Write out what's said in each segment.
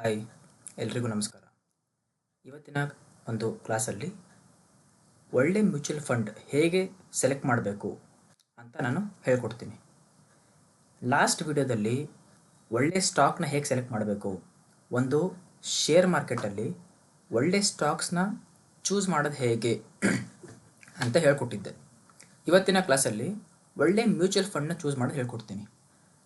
Hi, ಎಲ್ರಿಗೂ ನಮಸ್ಕಾರ. ಇವತ್ತಿನ ಒಂದು ಕ್ಲಾಸಲ್ಲಿ ಒಳ್ಳೆ ಮ್ಯೂಚುವಲ್ ಫಂಡ್ ಹೇಗೆ ಸೆಲೆಕ್ಟ್ ಮಾಡಬೇಕು ಅಂತ ನಾನು ಹೇಳ್ಕೊಡ್ತೀನಿ. ಲಾಸ್ಟ್ ವಿಡಿಯೋದಲ್ಲಿ ಒಳ್ಳೆ ಸ್ಟಾಕ್ನ ಹೇಗೆ ಸೆಲೆಕ್ಟ್ ಮಾಡಬೇಕು, ಒಂದು ಶೇರ್ ಮಾರ್ಕೆಟಲ್ಲಿ ಒಳ್ಳೆ ಸ್ಟಾಕ್ಸ್ನ ಚೂಸ್ ಮಾಡೋದು ಹೇಗೆ ಅಂತ ಹೇಳ್ಕೊಟ್ಟಿದ್ದೆ. ಇವತ್ತಿನ ಕ್ಲಾಸಲ್ಲಿ ಒಳ್ಳೆ ಮ್ಯೂಚುವಲ್ ಫಂಡ್ನ ಚೂಸ್ ಮಾಡೋದು ಹೇಳ್ಕೊಡ್ತೀನಿ.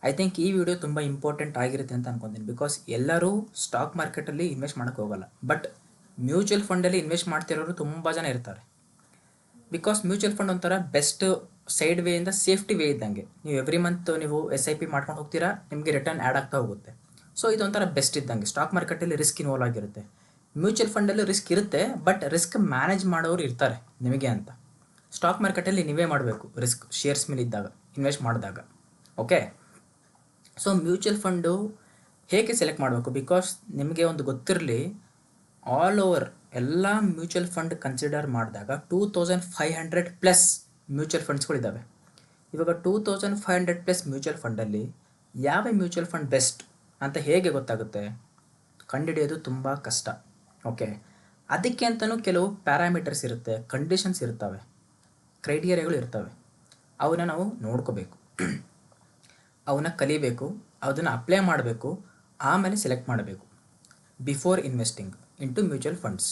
ಐ ಥಿಂಕ್ ಈ ವಿಡಿಯೋ ತುಂಬ ಇಂಪಾರ್ಟೆಂಟ್ ಆಗಿರುತ್ತೆ ಅಂತ ಅನ್ಕೊತೀನಿ. ಬಿಕಾಸ್ ಎಲ್ಲರೂ ಸ್ಟಾಕ್ ಮಾರ್ಕೆಟಲ್ಲಿ ಇನ್ವೆಸ್ಟ್ ಮಾಡೋಕ್ಕೆ ಹೋಗಲ್ಲ, ಬಟ್ ಮ್ಯೂಚುವಲ್ ಫಂಡಲ್ಲಿ ಇನ್ವೆಸ್ಟ್ ಮಾಡ್ತಿರೋರು ತುಂಬ ಜನ ಇರ್ತಾರೆ. ಬಿಕಾಸ್ ಮ್ಯೂಚುವಲ್ ಫಂಡ್ ಒಂಥರ ಬೆಸ್ಟ್ ಸೈಡ್ ವೇಯಿಂದ ಸೇಫ್ಟಿ ವೇ ಇದ್ದಂಗೆ. ನೀವು ಎವ್ರಿ ಮಂತ್ ನೀವು SIP ಮಾಡ್ಕೊಂಡು ಹೋಗ್ತೀರಾ, ನಿಮಗೆ ರಿಟರ್ನ್ ಆ್ಯಡ್ ಆಗ್ತಾ ಹೋಗುತ್ತೆ. ಸೊ ಇದೊಂಥರ ಬೆಸ್ಟ್ ಇದ್ದಂಗೆ. ಸ್ಟಾಕ್ ಮಾರ್ಕೆಟಲ್ಲಿ ರಿಸ್ಕ್ ಇನ್ವಾಲ್ವ್ ಆಗಿರುತ್ತೆ. ಮ್ಯೂಚುವಲ್ ಫಂಡಲ್ಲಿ ರಿಸ್ಕ್ ಇರುತ್ತೆ, ಬಟ್ ರಿಸ್ಕ್ ಮ್ಯಾನೇಜ್ ಮಾಡೋರು ಇರ್ತಾರೆ ನಿಮಗೆ ಅಂತ. ಸ್ಟಾಕ್ ಮಾರ್ಕೆಟಲ್ಲಿ ನೀವೇ ಮಾಡಬೇಕು ರಿಸ್ಕ್, ಶೇರ್ಸ್ ಮೇಲೆ ಇದ್ದಾಗ ಇನ್ವೆಸ್ಟ್ ಮಾಡಿದಾಗ. ಓಕೆ, ಸೊ ಮ್ಯೂಚುವಲ್ ಫಂಡು ಹೇಗೆ ಸೆಲೆಕ್ಟ್ ಮಾಡಬೇಕು? ಬಿಕಾಸ್ ನಿಮಗೆ ಒಂದು ಗೊತ್ತಿರಲಿ, ಆಲ್ ಓವರ್ ಎಲ್ಲ ಮ್ಯೂಚುವಲ್ ಫಂಡ್ ಕನ್ಸಿಡರ್ ಮಾಡಿದಾಗ 2500 ಪ್ಲಸ್ ಮ್ಯೂಚುವಲ್ ಫಂಡ್ಸ್ಗಳಿದ್ದಾವೆ. ಇವಾಗ 2500 ಪ್ಲಸ್ ಮ್ಯೂಚುವಲ್ ಫಂಡಲ್ಲಿ ಯಾವ ಮ್ಯೂಚುವಲ್ ಫಂಡ್ ಬೆಸ್ಟ್ ಅಂತ ಹೇಗೆ ಗೊತ್ತಾಗುತ್ತೆ? ಕಂಡುಹಿಡಿಯೋದು ತುಂಬ ಕಷ್ಟ. ಓಕೆ, ಅದಕ್ಕೆ ಅಂತಲೂ ಕೆಲವು ಪ್ಯಾರಾಮೀಟರ್ಸ್ ಇರುತ್ತೆ, ಕಂಡೀಷನ್ಸ್ ಇರ್ತವೆ, ಕ್ರೈಟೀರಿಯಾಗಳು ಇರ್ತವೆ. ಅವನ್ನ ನಾವು ನೋಡ್ಕೋಬೇಕು, ಅವನ್ನ ಕಲಿಬೇಕು, ಅದನ್ನು ಅಪ್ಲೈ ಮಾಡಬೇಕು, ಆಮೇಲೆ ಸೆಲೆಕ್ಟ್ ಮಾಡಬೇಕು before investing into mutual funds.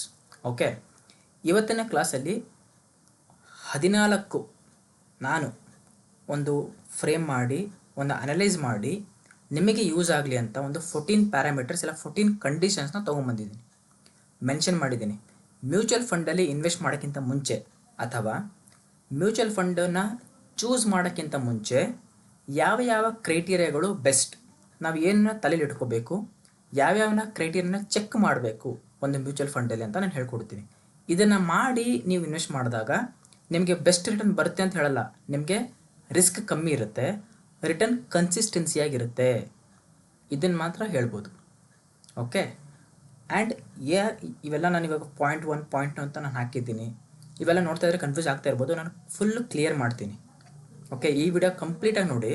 Okay, ಇವತ್ತಿನ ಕ್ಲಾಸಲ್ಲಿ 14 ನಾನು ಒಂದು ಫ್ರೇಮ್ ಮಾಡಿ, ಒಂದು ಅನಲೈಸ್ ಮಾಡಿ ನಿಮಗೆ ಯೂಸ್ ಆಗಲಿ ಅಂತ ಒಂದು 14 ಪ್ಯಾರಾಮೀಟರ್ಸ್ ಇಲ್ಲ 14 ಕಂಡೀಷನ್ಸ್ನ ತೊಗೊಂಬಂದಿದ್ದೀನಿ, ಮೆನ್ಷನ್ ಮಾಡಿದ್ದೀನಿ. ಮ್ಯೂಚುವಲ್ ಫಂಡಲ್ಲಿ ಇನ್ವೆಸ್ಟ್ ಮಾಡೋಕ್ಕಿಂತ ಮುಂಚೆ ಅಥವಾ ಮ್ಯೂಚುವಲ್ ಫಂಡನ್ನು ಚೂಸ್ ಮಾಡೋಕ್ಕಿಂತ ಮುಂಚೆ ಯಾವ ಯಾವ ಕ್ರೈಟೀರಿಯಾಗಳು ಬೆಸ್ಟ್, ನಾವು ಏನನ್ನ ತಲೆಯಲ್ಲಿ ಇಟ್ಕೋಬೇಕು, ಯಾವ್ಯಾವನ ಕ್ರೈಟೀರಿಯಾನ ಚೆಕ್ ಮಾಡಬೇಕು ಒಂದು ಮ್ಯೂಚುವಲ್ ಫಂಡಲ್ಲಿ ಅಂತ ನಾನು ಹೇಳ್ಕೊಡ್ತೀನಿ. ಇದನ್ನು ಮಾಡಿ ನೀವು ಇನ್ವೆಸ್ಟ್ ಮಾಡಿದಾಗ ನಿಮಗೆ ಬೆಸ್ಟ್ ರಿಟರ್ನ್ ಬರುತ್ತೆ ಅಂತ ಹೇಳಲ್ಲ, ನಿಮಗೆ ರಿಸ್ಕ್ ಕಮ್ಮಿ ಇರುತ್ತೆ, ರಿಟರ್ನ್ ಕನ್ಸಿಸ್ಟೆನ್ಸಿಯಾಗಿರುತ್ತೆ, ಇದನ್ನು ಮಾತ್ರ ಹೇಳ್ಬೋದು. ಓಕೆ, ಆ್ಯಂಡ್ ಇವೆಲ್ಲ ನಾನು ಇವಾಗ ಪಾಯಿಂಟ್ 1 ಪಾಯಿಂಟ್ ಅಂತ ನಾನು ಹಾಕಿದ್ದೀನಿ. ಇವೆಲ್ಲ ನೋಡ್ತಾ ಇದ್ರೆ ಕನ್ಫ್ಯೂಸ್ ಆಗ್ತಾ ಇರ್ಬೋದು, ನಾನು ಫುಲ್ ಕ್ಲಿಯರ್ ಮಾಡ್ತೀನಿ. ಓಕೆ, ಈ ವಿಡಿಯೋ ಕಂಪ್ಲೀಟಾಗಿ ನೋಡಿ.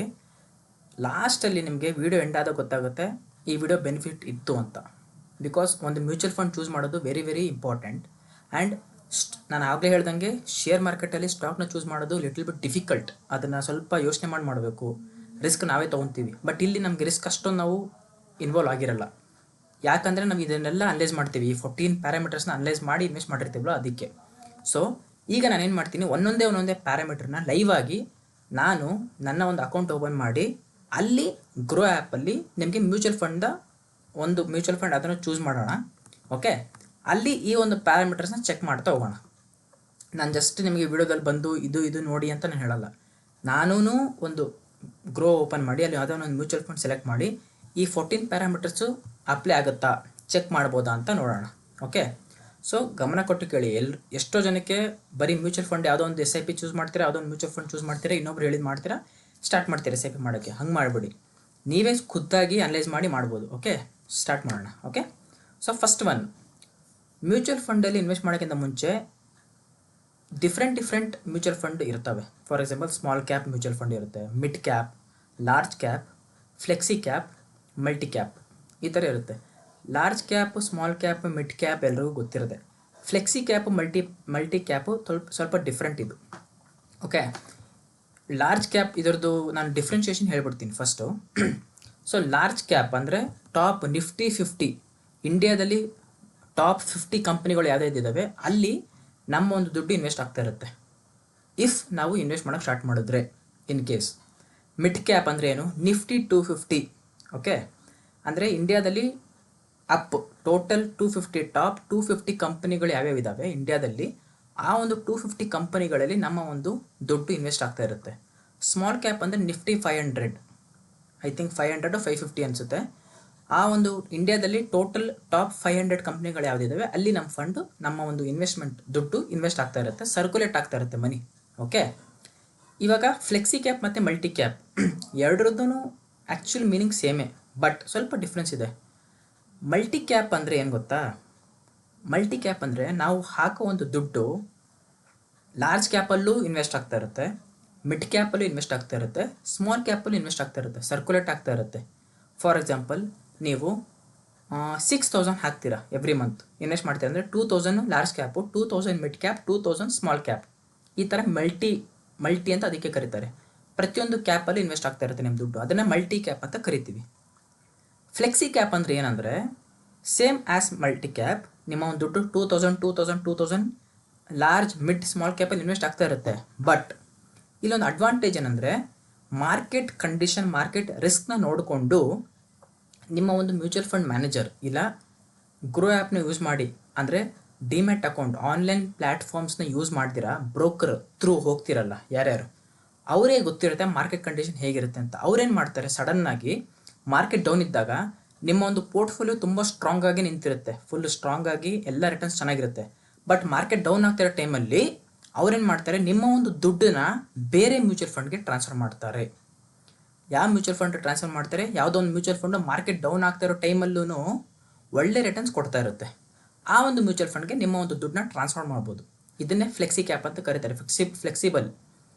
ಲಾಸ್ಟಲ್ಲಿ ನಿಮಗೆ ವಿಡಿಯೋ ಎಂಡ್ ಆದಾಗ ಗೊತ್ತಾಗುತ್ತೆ ಈ ವಿಡಿಯೋ ಬೆನಿಫಿಟ್ ಇತ್ತು ಅಂತ. ಬಿಕಾಸ್ ಒಂದು ಮ್ಯೂಚುವಲ್ ಫಂಡ್ ಚೂಸ್ ಮಾಡೋದು ವೆರಿ ವೆರಿ ಇಂಪಾರ್ಟೆಂಟ್. ಆ್ಯಂಡ್ ನಾನು ಆಗಲೇ ಹೇಳ್ದಂಗೆ ಶೇರ್ ಮಾರ್ಕೆಟಲ್ಲಿ ಸ್ಟಾಕ್ನ ಚೂಸ್ ಮಾಡೋದು ಲಿಟಲ್ ಬಿಟ್ ಡಿಫಿಕಲ್ಟ್. ಅದನ್ನು ಸ್ವಲ್ಪ ಯೋಚನೆ ಮಾಡಬೇಕು, ರಿಸ್ಕ್ ನಾವೇ ತೊಗೊತೀವಿ. ಬಟ್ ಇಲ್ಲಿ ನಮಗೆ ರಿಸ್ಕ್ ಅಷ್ಟೊಂದು ನಾವು ಇನ್ವಾಲ್ವ್ ಆಗಿರಲ್ಲ, ಯಾಕಂದರೆ ನಾವು ಇದನ್ನೆಲ್ಲ ಅನಲೈಸ್ ಮಾಡ್ತೀವಿ. ಈ 14 ಪ್ಯಾರಾಮೀಟರ್ಸ್ನ ಅನಲೈಸ್ ಮಾಡಿ ಇನ್ವೆಸ್ಟ್ ಮಾಡಿರ್ತೀವಲ್ಲ ಅದಕ್ಕೆ. ಸೊ ಈಗ ನಾನೇನು ಮಾಡ್ತೀನಿ, ಒಂದೊಂದೇ ಪ್ಯಾರಾಮೀಟರ್ನ ಲೈವ್ ಆಗಿ ನಾನು ನನ್ನ ಒಂದು ಅಕೌಂಟ್ ಓಪನ್ ಮಾಡಿ ಅಲ್ಲಿ ಗ್ರೋ ಆ್ಯಪಲ್ಲಿ ನಿಮಗೆ ಮ್ಯೂಚುವಲ್ ಫಂಡ್ ಅದನ್ನು ಚೂಸ್ ಮಾಡೋಣ. ಓಕೆ, ಅಲ್ಲಿ ಈ ಒಂದು ಪ್ಯಾರಾಮೀಟರ್ಸ್ನ ಚೆಕ್ ಮಾಡ್ತಾ ಹೋಗೋಣ. ನಾನು ಜಸ್ಟ್ ನಿಮಗೆ ವಿಡಿಯೋದಲ್ಲಿ ಬಂದು ಇದು ನೋಡಿ ಅಂತ ನಾನು ಹೇಳಲ್ಲ. ನಾನೂ ಒಂದು ಗ್ರೋ ಓಪನ್ ಮಾಡಿ ಅಲ್ಲಿ ಯಾವುದೋ ಒಂದು ಮ್ಯೂಚುವಲ್ ಫಂಡ್ ಸೆಲೆಕ್ಟ್ ಮಾಡಿ ಈ 14 ಪ್ಯಾರಾಮೀಟರ್ಸು ಅಪ್ಲೈ ಆಗುತ್ತಾ, ಚೆಕ್ ಮಾಡ್ಬೋದಾ ಅಂತ ನೋಡೋಣ. ಓಕೆ, ಸೊ ಗಮನ ಕೊಟ್ಟು ಕೇಳಿ. ಎಷ್ಟೋ ಜನಕ್ಕೆ ಬರೀ ಮ್ಯೂಚುವಲ್ ಫಂಡ್ ಯಾವುದೋ ಒಂದು SIP ಚೂಸ್ ಮಾಡ್ತೀರಾ, ಯಾವುದೋ ಒಂದು ಮ್ಯೂಚುವಲ್ ಫಂಡ್ ಚೂಸ್ ಮಾಡ್ತೀರಾ, ಇನ್ನೊಬ್ರು ಹೇಳಿದ್ ಮಾಡ್ತೀರಾ, ಸ್ಟಾರ್ಟ್ ಮಾಡ್ತೀರಾ SIP ಮಾಡೋಕ್ಕೆ. ಹಂಗೆ ಮಾಡಿಬಿಡಿ, ನೀವೇ ಖುದ್ದಾಗಿ ಅನಲೈಸ್ ಮಾಡಿ ಮಾಡ್ಬೋದು. ಓಕೆ, ಸ್ಟಾರ್ಟ್ ಮಾಡೋಣ. Okay, so first one, mutual ಫಂಡಲ್ಲಿ ಇನ್ವೆಸ್ಟ್ ಮಾಡೋಕ್ಕಿಂತ ಮುಂಚೆ ಡಿಫ್ರೆಂಟ್ ಮ್ಯೂಚುವಲ್ ಫಂಡ್ ಇರ್ತವೆ. For example small cap mutual fund ಇರುತ್ತೆ, mid cap, large cap, flexi cap, multi cap, ಈ ಥರ ಇರುತ್ತೆ. Large cap, small cap, mid cap ಎಲ್ರಿಗೂ ಗೊತ್ತಿರುತ್ತೆ. ಫ್ಲೆಕ್ಸಿ ಕ್ಯಾಪ್, ಮಲ್ಟಿ ಕ್ಯಾಪು ಸ್ವಲ್ಪ ಡಿಫ್ರೆಂಟ್ ಇದು. ಓಕೆ, ಲಾರ್ಜ್ ಕ್ಯಾಪ್ ಇದರದ್ದು ನಾನು ಡಿಫ್ರೆನ್ಷಿಯೇಷನ್ ಹೇಳ್ಬಿಡ್ತೀನಿ ಫಸ್ಟು. ಸೊ ಲಾರ್ಜ್ ಕ್ಯಾಪ್ ಅಂದರೆ ಟಾಪ್ ನಿಫ್ಟಿ 50, ಇಂಡಿಯಾದಲ್ಲಿ ಟಾಪ್ 50 ಕಂಪ್ನಿಗಳು ಯಾವುದಿದ್ದಾವೆ ಅಲ್ಲಿ ನಮ್ಮ ಒಂದು ದುಡ್ಡು ಇನ್ವೆಸ್ಟ್ ಆಗ್ತಾ ಇರುತ್ತೆ, ಇಫ್ ನಾವು ಇನ್ವೆಸ್ಟ್ ಮಾಡೋಕ್ಕೆ ಸ್ಟಾರ್ಟ್ ಮಾಡಿದ್ರೆ ಇನ್ ಕೇಸ್. ಮಿಡ್ ಕ್ಯಾಪ್ ಅಂದರೆ ಏನು? ನಿಫ್ಟಿ 250. ಓಕೆ, ಅಂದರೆ ಇಂಡಿಯಾದಲ್ಲಿ ಟೋಟಲ್ 250 ಟಾಪ್ 250 ಕಂಪನಿಗಳು ಯಾವ್ಯಾವ ಇದ್ದಾವೆ ಇಂಡಿಯಾದಲ್ಲಿ, ಆ ಒಂದು 250 ಕಂಪನಿಗಳಲ್ಲಿ ನಮ್ಮ ಒಂದು ದುಡ್ಡು ಇನ್ವೆಸ್ಟ್ ಆಗ್ತಾ ಇರುತ್ತೆ. ಸ್ಮಾಲ್ ಕ್ಯಾಪ್ ಅಂದರೆ ನಿಫ್ಟಿ 500, ಐ ಥಿಂಕ್ 500 550 ಅನಿಸುತ್ತೆ. ಆ ಒಂದು ಇಂಡಿಯಾದಲ್ಲಿ ಟೋಟಲ್ ಟಾಪ್ 500 ಕಂಪ್ನಿಗಳು ಯಾವುದಿದ್ದಾವೆ ಅಲ್ಲಿ ನಮ್ಮ ಫಂಡು, ನಮ್ಮ ಒಂದು ದುಡ್ಡು ಇನ್ವೆಸ್ಟ್ ಆಗ್ತಾ ಇರುತ್ತೆ, ಸರ್ಕ್ಯುಲೇಟ್ ಆಗ್ತಾ ಇರುತ್ತೆ ಮನಿ. ಓಕೆ, ಇವಾಗ ಫ್ಲೆಕ್ಸಿ ಕ್ಯಾಪ್ ಮತ್ತು ಮಲ್ಟಿ ಕ್ಯಾಪ್ ಎರಡರದ್ದು ಆ್ಯಕ್ಚುಲ್ ಮೀನಿಂಗ್ ಸೇಮೇ, ಬಟ್ ಸ್ವಲ್ಪ ಡಿಫ್ರೆನ್ಸ್ ಇದೆ. ಮಲ್ಟಿ ಕ್ಯಾಪ್ ಅಂದರೆ ಏನು ಗೊತ್ತಾ? ಮಲ್ಟಿ ಕ್ಯಾಪ್ ಅಂದರೆ ನಾವು ಹಾಕೋ ಒಂದು ದುಡ್ಡು ಲಾರ್ಜ್ ಕ್ಯಾಪಲ್ಲೂ ಇನ್ವೆಸ್ಟ್ ಆಗ್ತಾ ಇರುತ್ತೆ, ಮಿಡ್ ಕ್ಯಾಪಲ್ಲೂ ಇನ್ವೆಸ್ಟ್ ಆಗ್ತಾ ಇರುತ್ತೆ, ಸ್ಮಾಲ್ ಕ್ಯಾಪಲ್ಲೂ ಇನ್ವೆಸ್ಟ್ ಆಗ್ತಾ ಇರುತ್ತೆ, ಸರ್ಕ್ಯುಲೇಟ್ ಆಗ್ತಾ ಇರುತ್ತೆ. ಫಾರ್ ಎಕ್ಸಾಂಪಲ್, ನೀವು 6,000 ಹಾಕ್ತೀರಾ ಎವ್ರಿ ಮಂತ್ ಇನ್ವೆಸ್ಟ್ ಮಾಡ್ತೀರಾ ಅಂದರೆ 2,000 large cap, 2,000 mid cap, 2,000 small cap, ಈ ಥರ ಮಲ್ಟಿ ಅಂತ ಅದಕ್ಕೆ ಕರೀತಾರೆ. ಪ್ರತಿಯೊಂದು ಕ್ಯಾಪಲ್ಲಿ ಇನ್ವೆಸ್ಟ್ ಆಗ್ತಾ ಇರುತ್ತೆ ನಿಮ್ಮ ದುಡ್ಡು, ಅದನ್ನು ಮಲ್ಟಿ ಕ್ಯಾಪ್ ಅಂತ ಕರಿತೀವಿ. ಫ್ಲೆಕ್ಸಿ ಕ್ಯಾಪ್ ಅಂದರೆ ಏನಂದರೆ ಸೇಮ್ ಆ್ಯಸ್ ಮಲ್ಟಿ ಕ್ಯಾಪ್, ನಿಮ್ಮ ಒಂದು ದುಡ್ಡು 2,000 ಲಾರ್ಜ್ ಮಿಡ್ ಸ್ಮಾಲ್ ಕ್ಯಾಪಲ್ಲಿ ಇನ್ವೆಸ್ಟ್ ಆಗ್ತಾ ಇರುತ್ತೆ. ಬಟ್ ಇಲ್ಲೊಂದು ಅಡ್ವಾಂಟೇಜ್ ಏನಂದರೆ ಮಾರ್ಕೆಟ್ ಕಂಡೀಷನ್, ಮಾರ್ಕೆಟ್ ರಿಸ್ಕ್ನ ನೋಡಿಕೊಂಡು ನಿಮ್ಮ ಒಂದು ಮ್ಯೂಚುವಲ್ ಫಂಡ್ ಮ್ಯಾನೇಜರ್ ಇಲ್ಲ ಗ್ರೋ ಆ್ಯಪ್ನ ಯೂಸ್ ಮಾಡಿ, ಅಂದರೆ ಡಿಮ್ಯಾಟ್ ಅಕೌಂಟ್, ಆನ್ಲೈನ್ ಪ್ಲ್ಯಾಟ್ಫಾರ್ಮ್ಸ್ನ ಯೂಸ್ ಮಾಡ್ತೀರಾ, ಬ್ರೋಕರ್ ಥ್ರೂ ಹೋಗ್ತಿರಲ್ಲ ಯಾರ್ಯಾರು, ಅವರೇ ಗೊತ್ತಿರುತ್ತೆ ಮಾರ್ಕೆಟ್ ಕಂಡೀಷನ್ ಹೇಗಿರುತ್ತೆ ಅಂತ. ಅವ್ರೇನು ಮಾಡ್ತಾರೆ, ಸಡನ್ನಾಗಿ ಮಾರ್ಕೆಟ್ ಡೌನ್ ಇದ್ದಾಗ ನಿಮ್ಮ ಒಂದು ಪೋರ್ಟ್ಫೋಲಿಯೋ ತುಂಬ ಸ್ಟ್ರಾಂಗ್ ಆಗಿ ನಿಂತಿರುತ್ತೆ, ಫುಲ್ ಸ್ಟ್ರಾಂಗ್ ಆಗಿ ಎಲ್ಲ ರಿಟರ್ನ್ಸ್ ಚೆನ್ನಾಗಿರುತ್ತೆ. ಬಟ್ ಮಾರ್ಕೆಟ್ ಡೌನ್ ಆಗ್ತಿರೋ ಟೈಮಲ್ಲಿ ಅವ್ರೇನು ಮಾಡ್ತಾರೆ, ನಿಮ್ಮ ಒಂದು ದುಡ್ಡನ್ನ ಬೇರೆ ಮ್ಯೂಚುವಲ್ ಫಂಡ್ಗೆ ಟ್ರಾನ್ಸ್ಫರ್ ಮಾಡ್ತಾರೆ. ಯಾವ ಮ್ಯೂಚುವಲ್ ಫಂಡ್ ಟ್ರಾನ್ಸ್ಫರ್ ಮಾಡ್ತಾರೆ, ಯಾವುದೋ ಒಂದು ಮ್ಯೂಚುವಲ್ ಫಂಡು ಮಾರ್ಕೆಟ್ ಡೌನ್ ಆಗ್ತಾ ಇರೋ ಟೈಮಲ್ಲೂ ಒಳ್ಳೆ ರಿಟರ್ನ್ಸ್ ಕೊಡ್ತಾ ಇರುತ್ತೆ, ಆ ಒಂದು ಮ್ಯೂಚುವಲ್ ಫಂಡ್ಗೆ ನಿಮ್ಮ ಒಂದು ದುಡ್ಡನ್ನ ಟ್ರಾನ್ಸ್ಫರ್ ಮಾಡ್ಬೋದು. ಇದನ್ನೇ ಫ್ಲೆಕ್ಸಿ ಕ್ಯಾಪ್ ಅಂತ ಕರೀತಾರೆ, ಫ್ಲೆಕ್ಸಿಬಲ್.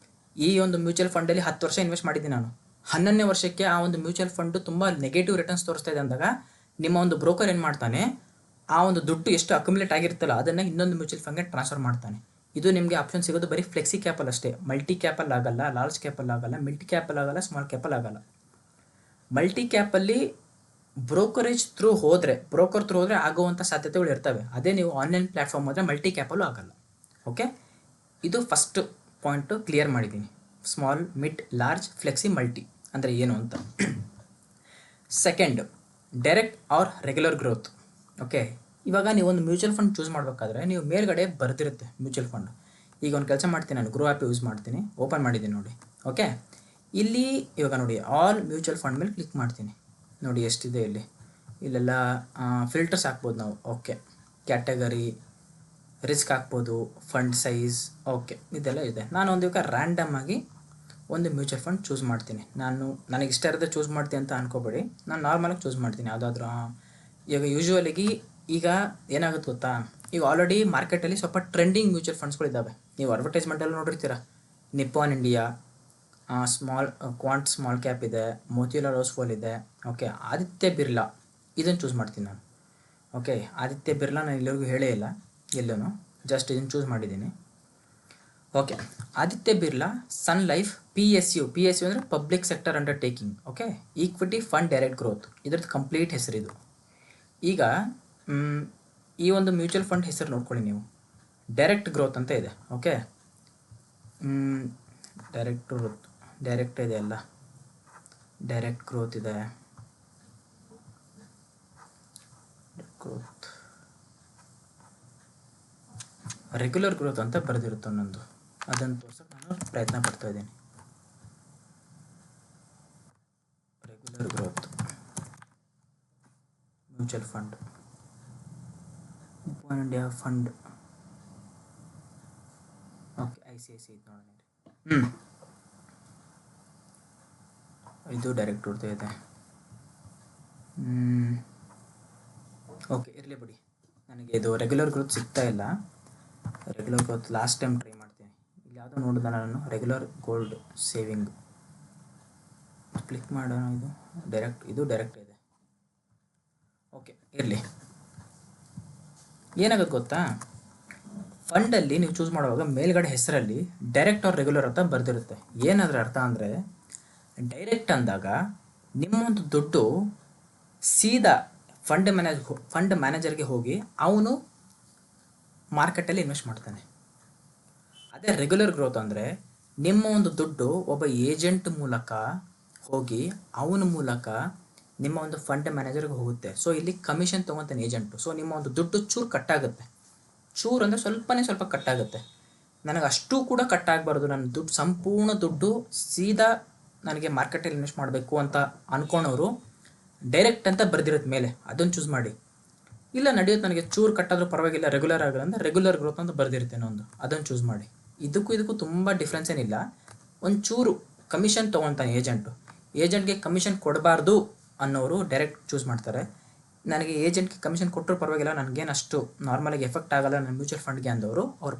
ಈ ಒಂದು ಮ್ಯೂಚುವಲ್ ಫಂಡಲ್ಲಿ 10 ವರ್ಷ ಇನ್ವೆಸ್ಟ್ ಮಾಡಿದ್ದೀನಿ ನಾನು, 11ನೇ ವರ್ಷಕ್ಕೆ ಆ ಒಂದು ಮ್ಯೂಚುವಲ್ ಫಂಡು ತುಂಬ ನೆಗೆಟಿವ್ ರಿಟರ್ನ್ಸ್ ತೋರಿಸ್ತಾ ಇದೆ ಅಂದಾಗ ನಿಮ್ಮ ಒಂದು ಬ್ರೋಕರ್ ಏನು ಮಾಡ್ತಾನೆ, ಆ ಒಂದು ದುಡ್ಡು ಎಷ್ಟು ಅಕ್ಯುಮುಲೇಟ್ ಆಗಿರುತ್ತಲ್ಲ ಅದನ್ನು ಇನ್ನೊಂದು ಮ್ಯೂಚುವಲ್ ಫಂಡ್ಗೆ ಟ್ರಾನ್ಸ್ಫರ್ ಮಾಡ್ತಾನೆ. ಇದು ನಿಮಗೆ ಆಪ್ಷನ್ ಸಿಗೋದು ಬರೀ ಫ್ಲೆಕ್ಸಿ ಕ್ಯಾಪಲ್ಲಿ ಅಷ್ಟೇ, ಮಲ್ಟಿ ಕ್ಯಾಪಲ್ಲಿ ಆಗಲ್ಲ, ಲಾರ್ಜ್ ಕ್ಯಾಪಲ್ಲಿ ಆಗಲ್ಲ, ಮಿಡ್ ಕ್ಯಾಪಲ್ಲಿ ಆಗಲ್ಲ, ಸ್ಮಾಲ್ ಕ್ಯಾಪಲ್ಲಿ ಆಗಲ್ಲ. ಮಲ್ಟಿ ಕ್ಯಾಪಲ್ಲಿ ಬ್ರೋಕರ್ ಥ್ರೂ ಹೋದರೆ ಆಗುವಂಥ ಸಾಧ್ಯತೆಗಳು ಇರ್ತವೆ. ಅದೇ ನೀವು ಆನ್ಲೈನ್ ಪ್ಲ್ಯಾಟ್ಫಾರ್ಮ್ ಹೋದರೆ ಮಲ್ಟಿ ಕ್ಯಾಪಲ್ಲೂ ಆಗಲ್ಲ. ಓಕೆ, ಇದು ಫಸ್ಟ್ ಪಾಯಿಂಟು ಕ್ಲಿಯರ್ ಮಾಡಿದ್ದೀನಿ. Small, mid, large, flexi, multi ಅಂದರೆ ಏನು ಅಂತ. Second, direct or regular growth. Okay, ಇವಾಗ ನೀವು ಒಂದು ಮ್ಯೂಚುವಲ್ ಫಂಡ್ ಚೂಸ್ ಮಾಡಬೇಕಾದ್ರೆ ನೀವು ಮೇಲ್ಗಡೆ ಬರ್ತಿರುತ್ತೆ ಮ್ಯೂಚುವಲ್ ಫಂಡ್. ಈಗ ಒಂದು ಕೆಲಸ ಮಾಡ್ತೀನಿ, ನಾನು ಗ್ರೋ ಆ್ಯಪ್ ಯೂಸ್ ಮಾಡ್ತೀನಿ, ಓಪನ್ ಮಾಡಿದ್ದೀನಿ ನೋಡಿ. ಓಕೆ, ಇಲ್ಲಿ ಇವಾಗ ನೋಡಿ ಆಲ್ ಮ್ಯೂಚುವಲ್ ಫಂಡ್ ಮೇಲೆ ಕ್ಲಿಕ್ ಮಾಡ್ತೀನಿ. ನೋಡಿ ಎಷ್ಟಿದೆ ಇಲ್ಲೆಲ್ಲ ಫಿಲ್ಟರ್ಸ್ ಹಾಕ್ಬೋದು ನಾವು. ಓಕೆ, ಕ್ಯಾಟಗರಿ, ರಿಸ್ಕ್ ಹಾಕ್ಬೋದು, ಫಂಡ್ ಸೈಜ್, ಓಕೆ ಇದೆಲ್ಲ ಇದೆ. ನಾನು ಒಂದು ಇವಾಗ ರ್ಯಾಂಡಮ್ ಆಗಿ ಒಂದು ಮ್ಯೂಚುವಲ್ ಫಂಡ್ ಚೂಸ್ ಮಾಡ್ತೀನಿ. ನನಗೆ ಇಷ್ಟ ಇರೋದೇ ಚೂಸ್ ಮಾಡ್ತೀನಿ ಅಂತ ಅನ್ಕೋಬೇಡಿ, ನಾನು ನಾರ್ಮಲಾಗಿ ಚೂಸ್ ಮಾಡ್ತೀನಿ ಯಾವುದಾದ್ರೂ. ಈಗ ಯೂಶ್ವಲಿಗೆ ಈಗ ಏನಾಗುತ್ತೆ ಗೊತ್ತಾ, ಈಗ ಆಲ್ರೆಡಿ ಮಾರ್ಕೆಟಲ್ಲಿ ಸ್ವಲ್ಪ ಟ್ರೆಂಡಿಂಗ್ ಮ್ಯೂಚುವಲ್ ಫಂಡ್ಸ್ಗಳಿದ್ದಾವೆ. ನೀವು ಅಡ್ವರ್ಟೈಸ್ಮೆಂಟಲ್ಲಿ ನೋಡಿರ್ತೀರ, ನಿಪ್ಪಾನ್ ಇಂಡಿಯಾ, ಸ್ಮಾಲ್ ಕ್ಯಾಪ್ ಇದೆ, ಮೋತಿಲಾಲ್ ಓಸ್ವಾಲ್ ಇದೆ. ಓಕೆ, ಆದಿತ್ಯ ಬಿರ್ಲಾ, ಇದನ್ನು ಚೂಸ್ ಮಾಡ್ತೀನಿ ನಾನು. ಓಕೆ, ಆದಿತ್ಯ ಬಿರ್ಲಾ ನಾನು ಇಲ್ಲಿವರೆಗೂ ಹೇಳೇ ಇಲ್ಲ ಎಲ್ಲೂ, ಜಸ್ಟ್ ಇದನ್ನು ಚೂಸ್ ಮಾಡಿದ್ದೀನಿ. Okay, Aditya Birla, Sun life, PSU ಅಂದರೆ public sector undertaking. Okay, equity fund direct growth, ಇದ್ರದ್ದು ಕಂಪ್ಲೀಟ್ ಹೆಸರಿದು. ಈಗ ಈ ಒಂದು ಮ್ಯೂಚುವಲ್ ಫಂಡ್ ಹೆಸರು ನೋಡ್ಕೊಳ್ಳಿ ನೀವು, ಡೈರೆಕ್ಟ್ ಗ್ರೋತ್ ಅಂತ ಇದೆ. ಓಕೆ, ಡೈರೆಕ್ಟ್ ಇದೆ ಅಲ್ಲ, ಡೈರೆಕ್ಟ್ ಗ್ರೋತ್ ಇದೆ, ಗ್ರೋತ್, ರೆಗ್ಯುಲರ್ ಗ್ರೋತ್ ಅಂತ ಬರೆದಿರುತ್ತೆ ಒಂದೊಂದು, ಅದನ್ನು ತೋರ್ಸೋಕೆ ನಾನು ಪ್ರಯತ್ನ ಪಡ್ತಾ ಇದ್ದೀನಿ. Regular growth mutual fund, Nippon India fund. Okay, ICICI ಇದು ನೋಡಿ. ಇದು ಡೈರೆಕ್ಟ್ ಗ್ರೋತ್ ಇದೆ. ಓಕೆ, ಇರಲಿ ಬಿಡಿ, ನನಗೆ ಇದು ರೆಗ್ಯುಲರ್ ಗ್ರೋತ್ ಸಿಗ್ತಾ ಇಲ್ಲ. Regular growth last time try ಮಾಡ್ತೀನಿ. ಇಲ್ಲಿ ಯಾವುದೋ ನೋಡಿದ ನಾನು, ರೆಗ್ಯುಲರ್ ಗೋಲ್ಡ್ ಸೇವಿಂಗ್ ಕ್ಲಿಕ್ ಮಾಡೋಣ. ಇದು ಡೈರೆಕ್ಟ್ ಇದೆ. ಓಕೆ, ಇರಲಿ. ಏನಾಗುತ್ತೆ ಗೊತ್ತಾ, ಫಂಡಲ್ಲಿ ನೀವು ಚೂಸ್ ಮಾಡುವಾಗ ಮೇಲ್ಗಡೆ ಹೆಸರಲ್ಲಿ ಡೈರೆಕ್ಟ್ ಆರ್ ರೆಗ್ಯುಲರ್ ಅಂತ ಬರೆದಿರುತ್ತೆ. ಏನಾದರೂ ಅರ್ಥ ಅಂದರೆ, ಡೈರೆಕ್ಟ್ ಅಂದಾಗ ನಿಮ್ಮೊಂದು ದುಡ್ಡು ಸೀದಾ ಫಂಡ್ ಮ್ಯಾನೇಜರ್ಗೆ ಹೋಗಿ ಅವನು ಮಾರ್ಕೆಟಲ್ಲಿ ಇನ್ವೆಸ್ಟ್ ಮಾಡ್ತಾನೆ. ಅದೇ ರೆಗ್ಯುಲರ್ ಗ್ರೋತ್ ಅಂದರೆ ನಿಮ್ಮ ಒಂದು ದುಡ್ಡು ಒಬ್ಬ ಏಜೆಂಟ್ ಮೂಲಕ ಹೋಗಿ ಅವನ ಮೂಲಕ ನಿಮ್ಮ ಒಂದು ಫಂಡ್ ಮ್ಯಾನೇಜರ್ಗೆ ಹೋಗುತ್ತೆ. ಸೊ ಇಲ್ಲಿ ಕಮಿಷನ್ ತೊಗೊತಾನೆ ಏಜೆಂಟು. ಸೊ ನಿಮ್ಮ ಒಂದು ದುಡ್ಡು ಚೂರು ಕಟ್ಟಾಗುತ್ತೆ. ಚೂರು ಅಂದರೆ ಸ್ವಲ್ಪ ಕಟ್ಟಾಗುತ್ತೆ. ನನಗೆ ಅಷ್ಟು ಕೂಡ ಕಟ್ಟಾಗಬಾರ್ದು. ನನ್ನ ದುಡ್ಡು, ಸಂಪೂರ್ಣ ದುಡ್ಡು ಸೀದಾ ನನಗೆ ಮಾರ್ಕೆಟಲ್ಲಿ ಇನ್ವೆಸ್ಟ್ ಮಾಡಬೇಕು ಅಂತ ಅಂದ್ಕೊಂಡವರು ಡೈರೆಕ್ಟ್ ಅಂತ ಬರೆದಿರುತ್ತೆ ಮೇಲೆ, ಅದನ್ನು ಚೂಸ್ ಮಾಡಿ. ಇಲ್ಲ ನಡೆಯುತ್ತೆ, ನನಗೆ ಚೂರು ಕಟ್ಟಾದರೂ ಪರವಾಗಿಲ್ಲ, ರೆಗ್ಯುಲರ್ ಆಗಲ್ಲ ಅಂದರೆ ರೆಗ್ಯುಲರ್ ಗ್ರೋತ್ ಅಂತ ಬರೆದಿರ್ತೇನೆ ಒಂದು, ಅದನ್ನು ಚೂಸ್ ಮಾಡಿ. ಇದಕ್ಕೂ ತುಂಬ ಡಿಫ್ರೆನ್ಸ್ ಏನಿಲ್ಲ. ಒಂದು ಚೂರು ಕಮಿಷನ್ ತೊಗೊತಾನೆ ಏಜೆಂಟ್ಗೆ ಕಮಿಷನ್ ಕೊಡಬಾರ್ದು ಅನ್ನೋರು ಡೈರೆಕ್ಟ್ ಚೂಸ್ ಮಾಡ್ತಾರೆ. ನನಗೆ ಏಜೆಂಟ್ಗೆ ಕಮಿಷನ್ ಕೊಟ್ಟರು ಪರವಾಗಿಲ್ಲ, ನನಗೇನು ಅಷ್ಟು ನಾರ್ಮಲಾಗಿ ಎಫೆಕ್ಟ್ ಆಗಲ್ಲ ನನ್ನ ಮ್ಯೂಚುವಲ್ ಫಂಡ್ಗೆ ಅಂದವರು, ಅವ್ರ